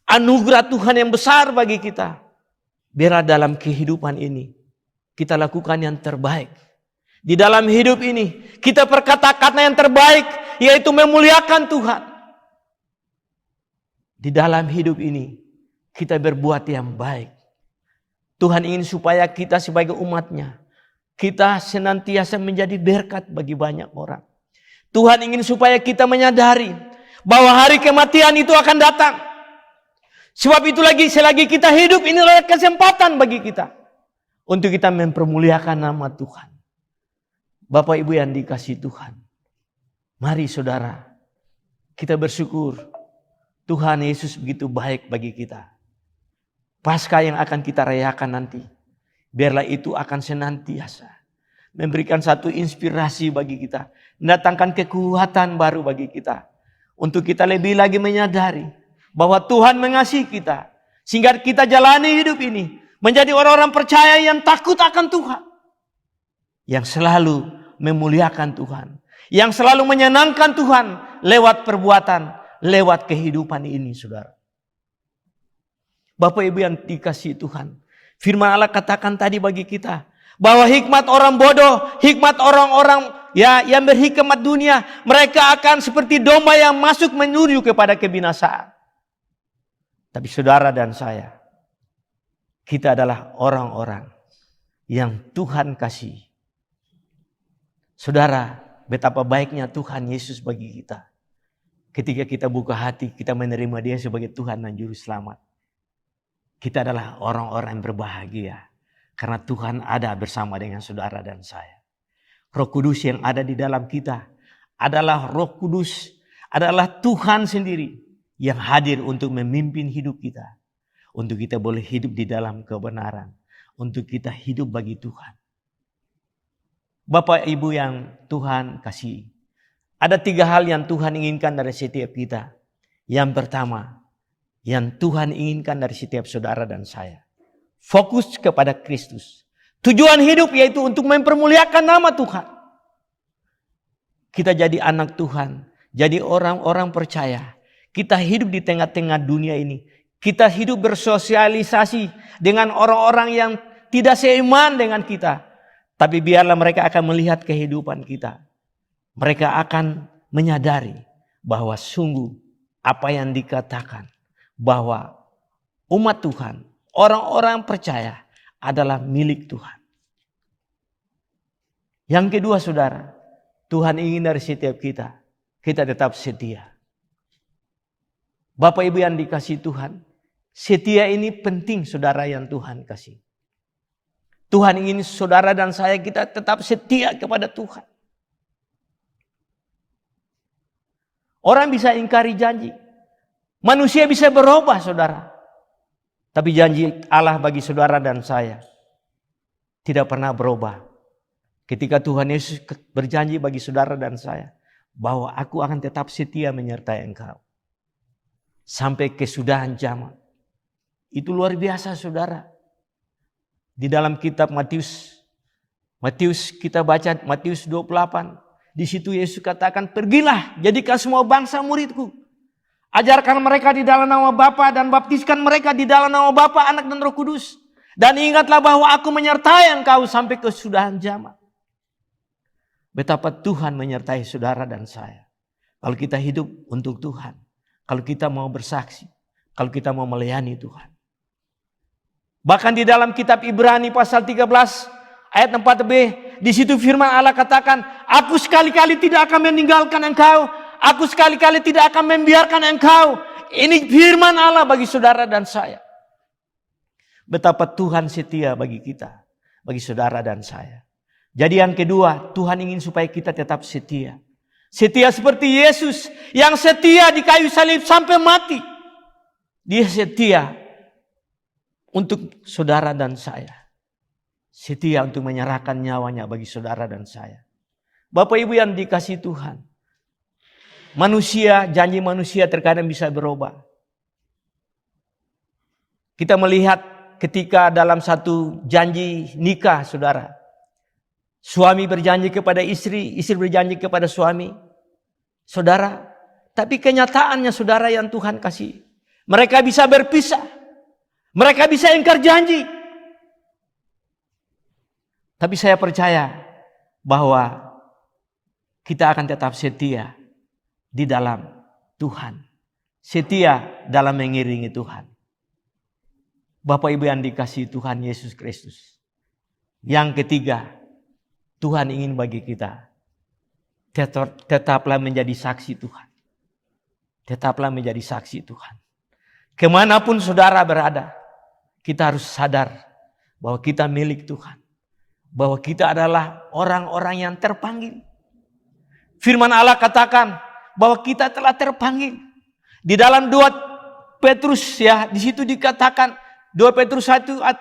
Anugerah Tuhan yang besar bagi kita. Biarlah dalam kehidupan ini kita lakukan yang terbaik. Di dalam hidup ini kita berkata-kata yang terbaik, yaitu memuliakan Tuhan. Di dalam hidup ini kita berbuat yang baik. Tuhan ingin supaya kita sebagai umatnya, kita senantiasa menjadi berkat bagi banyak orang. Tuhan ingin supaya kita menyadari bahwa hari kematian itu akan datang. Sebab itu selagi kita hidup, ini adalah kesempatan bagi kita untuk kita mempermuliakan nama Tuhan. Bapak Ibu yang dikasihi Tuhan, mari saudara, kita bersyukur Tuhan Yesus begitu baik bagi kita. Paskah yang akan kita rayakan nanti, biarlah itu akan senantiasa memberikan satu inspirasi bagi kita, mendatangkan kekuatan baru bagi kita, untuk kita lebih lagi menyadari bahwa Tuhan mengasihi kita, sehingga kita jalani hidup ini menjadi orang-orang percaya yang takut akan Tuhan, yang selalu memuliakan Tuhan, yang selalu menyenangkan Tuhan lewat perbuatan, lewat kehidupan ini, saudara. Bapak Ibu yang dikasihi Tuhan, firman Allah katakan tadi bagi kita bahwa hikmat orang bodoh, hikmat orang-orang yang berhikmat dunia, mereka akan seperti domba yang masuk menuju kepada kebinasaan. Tapi saudara dan saya, kita adalah orang-orang yang Tuhan kasih. Saudara, betapa baiknya Tuhan Yesus bagi kita. Ketika kita buka hati, kita menerima Dia sebagai Tuhan dan Juru Selamat. Kita adalah orang-orang yang berbahagia. Karena Tuhan ada bersama dengan saudara dan saya. Roh Kudus yang ada di dalam kita adalah Roh Kudus, adalah Tuhan sendiri yang hadir untuk memimpin hidup kita. Untuk kita boleh hidup di dalam kebenaran. Untuk kita hidup bagi Tuhan. Bapak Ibu yang Tuhan kasih. Ada 3 hal yang Tuhan inginkan dari setiap kita. Yang pertama, yang Tuhan inginkan dari setiap saudara dan saya. Fokus kepada Kristus. Tujuan hidup yaitu untuk mempermuliakan nama Tuhan. Kita jadi anak Tuhan. Jadi orang-orang percaya. Kita hidup di tengah-tengah dunia ini. Kita hidup bersosialisasi dengan orang-orang yang tidak seiman dengan kita. Tapi biarlah mereka akan melihat kehidupan kita. Mereka akan menyadari bahwa sungguh apa yang dikatakan. Bahwa umat Tuhan, orang-orang percaya adalah milik Tuhan. Yang kedua saudara, Tuhan ingin dari setiap kita tetap setia. Bapak Ibu yang dikasih Tuhan, setia ini penting saudara yang Tuhan kasih. Tuhan ingin saudara dan saya kita tetap setia kepada Tuhan. Orang bisa ingkari janji. Manusia bisa berubah saudara. Tapi janji Allah bagi saudara dan saya tidak pernah berubah. Ketika Tuhan Yesus berjanji bagi saudara dan saya bahwa aku akan tetap setia menyertai engkau. Sampai kesudahan zaman. Itu luar biasa saudara. Di dalam kitab Matius kita baca Matius 28. Di situ Yesus katakan, pergilah jadikan semua bangsa muridku. Ajarkan mereka di dalam nama Bapa dan baptiskan mereka di dalam nama Bapa, Anak dan Roh Kudus. Dan ingatlah bahwa aku menyertai engkau sampai kesudahan zaman. Betapa Tuhan menyertai saudara dan saya. Kalau kita hidup untuk Tuhan. Kalau kita mau bersaksi. Kalau kita mau melayani Tuhan. Bahkan di dalam kitab Ibrani pasal 13 ayat 4b. Di situ firman Allah katakan, aku sekali-kali tidak akan meninggalkan engkau. Aku sekali-kali tidak akan membiarkan engkau. Ini firman Allah bagi saudara dan saya. Betapa Tuhan setia bagi kita. Bagi saudara dan saya. Jadi yang kedua, Tuhan ingin supaya kita tetap setia. Setia seperti Yesus yang setia di kayu salib sampai mati. Dia setia untuk saudara dan saya. Setia untuk menyerahkan nyawanya bagi saudara dan saya. Bapak Ibu yang dikasihi Tuhan. Manusia, janji manusia terkadang bisa berubah. Kita melihat ketika dalam satu janji nikah saudara. Suami berjanji kepada istri, istri berjanji kepada suami. Saudara, tapi kenyataannya saudara yang Tuhan kasih. Mereka bisa berpisah. Mereka bisa ingkar janji. Tapi saya percaya bahwa kita akan tetap setia di dalam Tuhan. Setia dalam mengiringi Tuhan. Bapak Ibu yang dikasihi Tuhan Yesus Kristus. Yang ketiga, Tuhan ingin bagi kita tetaplah menjadi saksi Tuhan. Tetaplah menjadi saksi Tuhan. Kemanapun saudara berada, kita harus sadar bahwa kita milik Tuhan. Bahwa kita adalah orang-orang yang terpanggil. Firman Allah katakan bahwa kita telah terpanggil. Di dalam 2 Petrus ya, di situ dikatakan 2 Petrus 1 ayat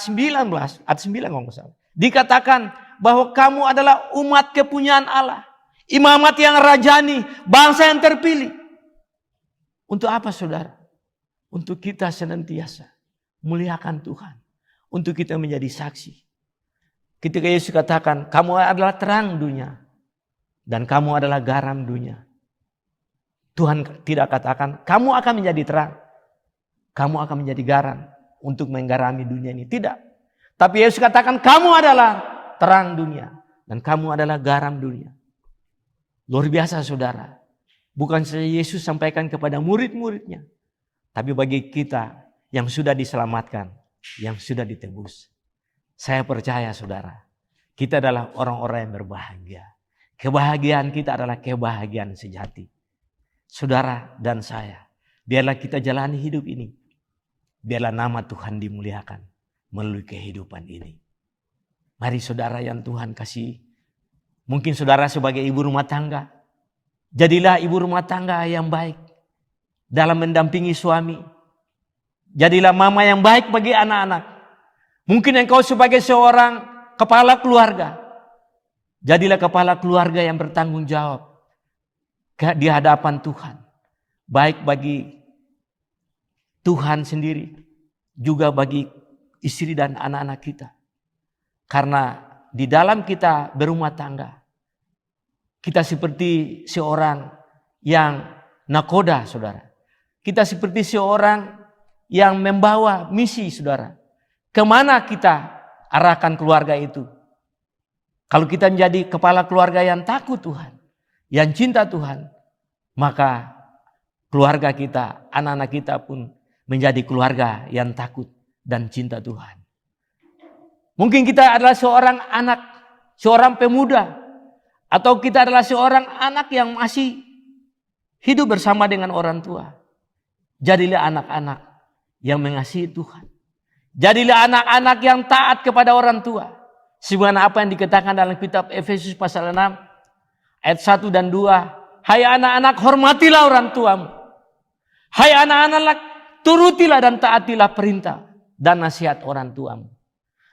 19 kalau nggak salah. Dikatakan bahwa kamu adalah umat kepunyaan Allah. Imamat yang rajani, bangsa yang terpilih. Untuk apa saudara? Untuk kita senantiasa muliakan Tuhan. Untuk kita menjadi saksi. Ketika Yesus katakan, kamu adalah terang dunia. Dan kamu adalah garam dunia. Tuhan tidak katakan, kamu akan menjadi terang. Kamu akan menjadi garam untuk menggarami dunia ini. Tidak. Tapi Yesus katakan, kamu adalah terang dunia. Dan kamu adalah garam dunia. Luar biasa saudara. Bukan saja Yesus sampaikan kepada murid-muridnya. Tapi bagi kita yang sudah diselamatkan. Yang sudah ditebus. Saya percaya saudara. Kita adalah orang-orang yang berbahagia. Kebahagiaan kita adalah kebahagiaan sejati. Saudara dan saya. Biarlah kita jalani hidup ini. Biarlah nama Tuhan dimuliakan. Melalui kehidupan ini. Mari saudara yang Tuhan kasih. Mungkin saudara sebagai ibu rumah tangga. Jadilah ibu rumah tangga yang baik. Dalam mendampingi suami. Jadilah mama yang baik bagi anak-anak. Mungkin engkau sebagai seorang kepala keluarga. Jadilah kepala keluarga yang bertanggung jawab di hadapan Tuhan. Baik bagi Tuhan sendiri, juga bagi istri dan anak-anak kita. Karena di dalam kita berumah tangga, kita seperti seorang yang nakoda, saudara. Kita seperti seorang yang membawa misi, saudara. Kemana kita arahkan keluarga itu? Kalau kita menjadi kepala keluarga yang takut Tuhan, yang cinta Tuhan, maka keluarga kita, anak-anak kita pun menjadi keluarga yang takut dan cinta Tuhan. Mungkin kita adalah seorang anak, seorang pemuda, atau kita adalah seorang anak yang masih hidup bersama dengan orang tua. Jadilah anak-anak yang mengasihi Tuhan. Jadilah anak-anak yang taat kepada orang tua. Sebagaimana apa yang dikatakan dalam kitab Efesus pasal 6 ayat 1 dan 2. Hai anak-anak, hormatilah orang tuamu. Hai anak-anak, turutilah dan taatilah perintah dan nasihat orang tuamu,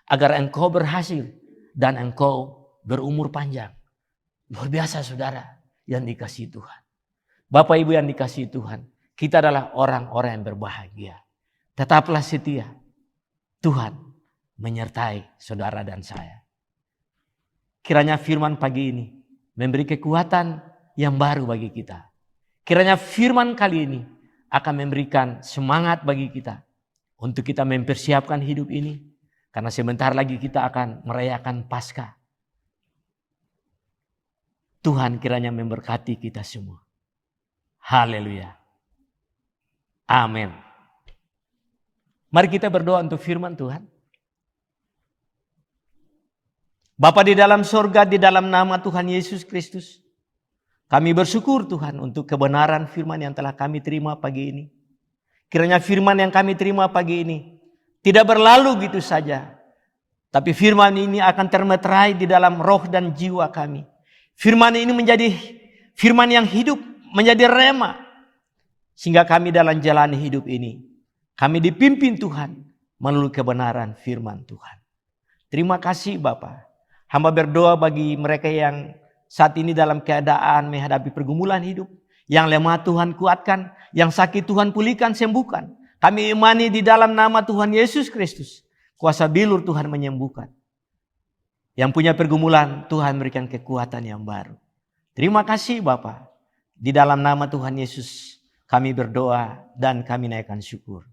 agar engkau berhasil dan engkau berumur panjang. Luar biasa, saudara yang dikasihi Tuhan. Bapak Ibu yang dikasihi Tuhan, kita adalah orang-orang yang berbahagia. Tetaplah setia. Tuhan menyertai saudara dan saya. Kiranya firman pagi ini memberi kekuatan yang baru bagi kita. Kiranya firman kali ini akan memberikan semangat bagi kita untuk kita mempersiapkan hidup ini. Karena sebentar lagi kita akan merayakan Paskah. Tuhan kiranya memberkati kita semua. Haleluya. Amin. Mari kita berdoa untuk firman Tuhan. Bapa di dalam sorga, di dalam nama Tuhan Yesus Kristus, kami bersyukur Tuhan untuk kebenaran firman yang telah kami terima pagi ini. Kiranya firman yang kami terima pagi ini tidak berlalu gitu saja, tapi firman ini akan termeterai di dalam roh dan jiwa kami. Firman ini menjadi firman yang hidup, menjadi rema, sehingga kami dalam jalan hidup ini, kami dipimpin Tuhan melalui kebenaran firman Tuhan. Terima kasih Bapa. Hamba berdoa bagi mereka yang saat ini dalam keadaan menghadapi pergumulan hidup. Yang lemah Tuhan kuatkan, yang sakit Tuhan pulihkan, sembuhkan. Kami imani di dalam nama Tuhan Yesus Kristus, kuasa bilur Tuhan menyembuhkan. Yang punya pergumulan, Tuhan berikan kekuatan yang baru. Terima kasih Bapa. Di dalam nama Tuhan Yesus kami berdoa dan kami naikkan syukur.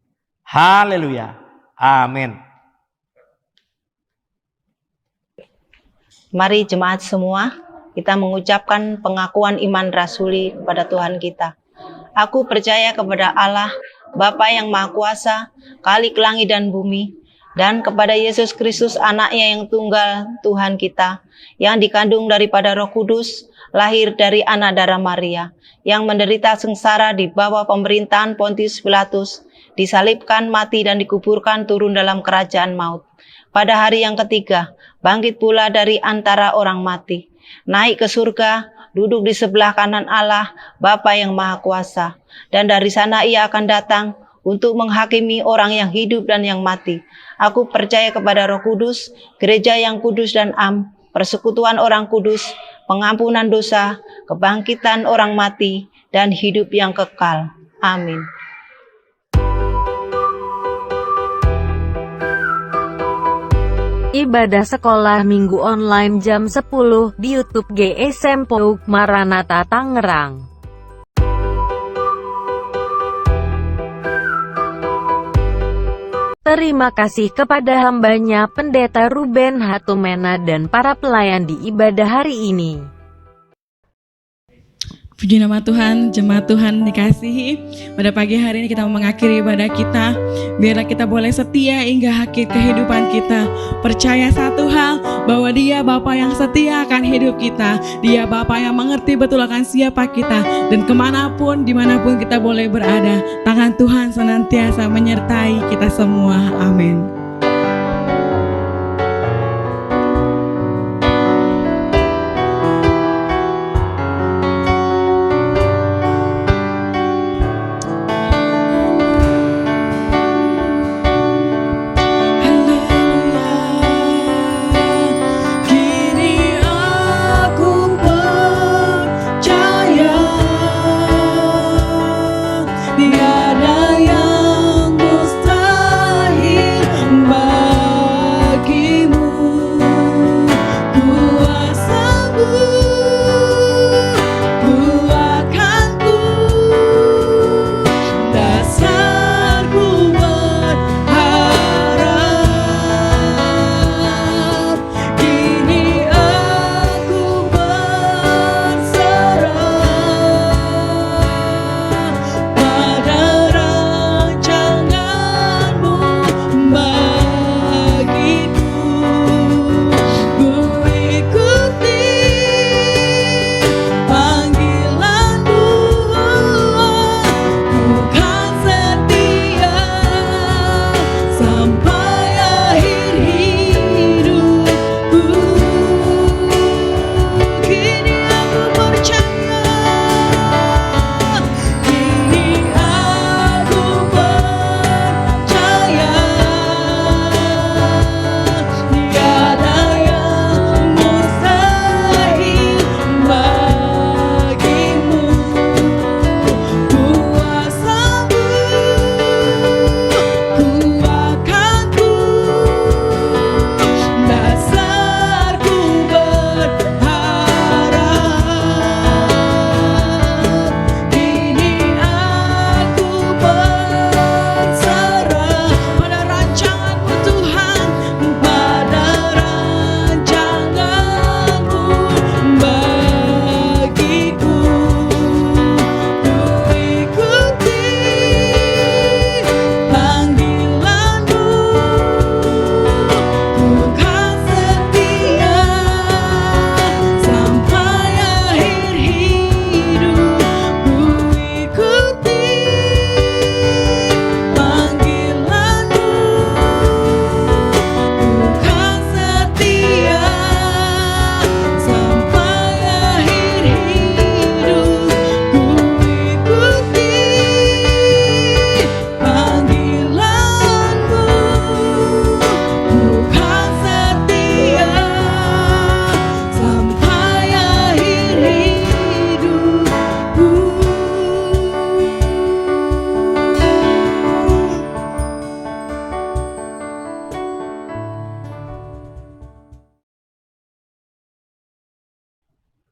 Haleluya. Amin. Mari jemaat semua, kita mengucapkan pengakuan iman rasuli kepada Tuhan kita. Aku percaya kepada Allah, Bapa yang Maha Kuasa, Khalik langit dan bumi, dan kepada Yesus Kristus anaknya yang tunggal Tuhan kita, yang dikandung daripada Roh Kudus, lahir dari anak darah Maria, yang menderita sengsara di bawah pemerintahan Pontius Pilatus, disalibkan, mati dan dikuburkan, turun dalam kerajaan maut. Pada hari yang ketiga, bangkit pula dari antara orang mati, naik ke surga, duduk di sebelah kanan Allah, Bapa yang Maha Kuasa. Dan dari sana ia akan datang untuk menghakimi orang yang hidup dan yang mati. Aku percaya kepada Roh Kudus, gereja yang kudus dan am, persekutuan orang kudus, pengampunan dosa, kebangkitan orang mati, dan hidup yang kekal. Amin. Ibadah sekolah minggu online jam 10 di YouTube GSM PAUD Maranatha Tangerang. Terima kasih kepada hambanya Pendeta Ruben Hatumena dan para pelayan di ibadah hari ini. Puji nama Tuhan, jemaat Tuhan dikasihi. Pada pagi hari ini kita mau mengakhiri ibadah kita. Biarlah kita boleh setia hingga akhir kehidupan kita. Percaya satu hal, bahwa Dia Bapa yang setia akan hidup kita. Dia Bapa yang mengerti betul akan siapa kita. Dan kemanapun, dimanapun kita boleh berada, tangan Tuhan senantiasa menyertai kita semua. Amin.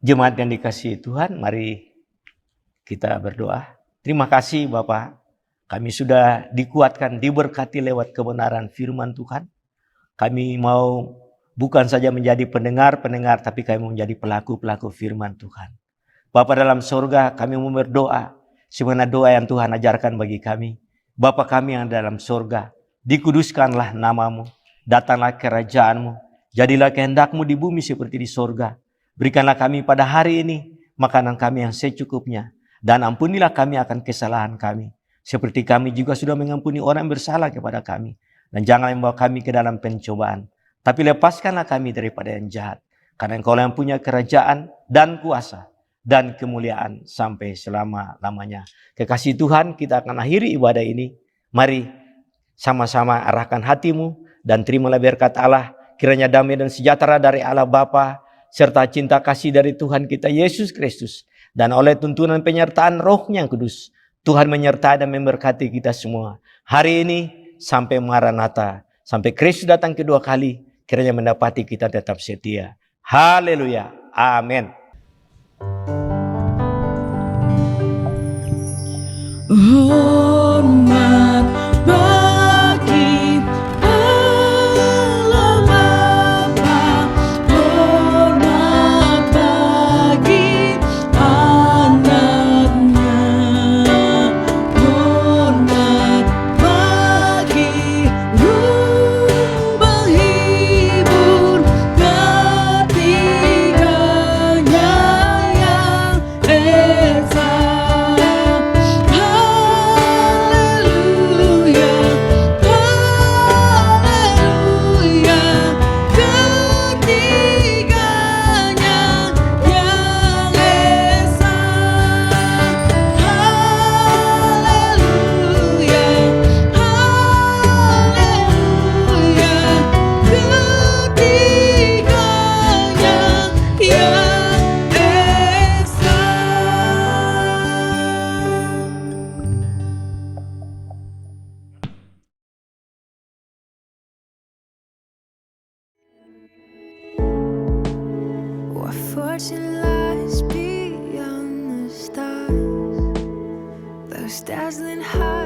Jemaat yang dikasihi Tuhan, mari kita berdoa. Terima kasih Bapak, kami sudah dikuatkan, diberkati lewat kebenaran firman Tuhan. Kami mau bukan saja menjadi pendengar-pendengar, tapi kami mau menjadi pelaku-pelaku firman Tuhan. Bapa dalam surga, kami mau berdoa, sebagaimana doa yang Tuhan ajarkan bagi kami. Bapa kami yang dalam surga, dikuduskanlah namamu, datanglah kerajaanmu, jadilah kehendakmu di bumi seperti di surga. Berikanlah kami pada hari ini makanan kami yang secukupnya, dan ampunilah kami akan kesalahan kami, seperti kami juga sudah mengampuni orang yang bersalah kepada kami. Dan jangan membawa kami ke dalam pencobaan, tapi lepaskanlah kami daripada yang jahat. Karena Engkau yang punya kerajaan dan kuasa dan kemuliaan sampai selama-lamanya. Kekasih Tuhan, kita akan akhiri ibadah ini. Mari sama-sama arahkan hatimu dan terimalah berkat Allah. Kiranya damai dan sejahtera dari Allah Bapa serta cinta kasih dari Tuhan kita Yesus Kristus, dan oleh tuntunan penyertaan Roh-Nya yang Kudus, Tuhan menyertai dan memberkati kita semua hari ini sampai Maranatha, sampai Kristus datang kedua kali. Kiranya mendapati kita tetap setia. Haleluya. Amin. Hormat bagi Allah Bapa, hormat bagi anaknya, hormat bagi rumah hibur ketiganya yang esa. What fortune lies beyond the stars, those dazzling highs.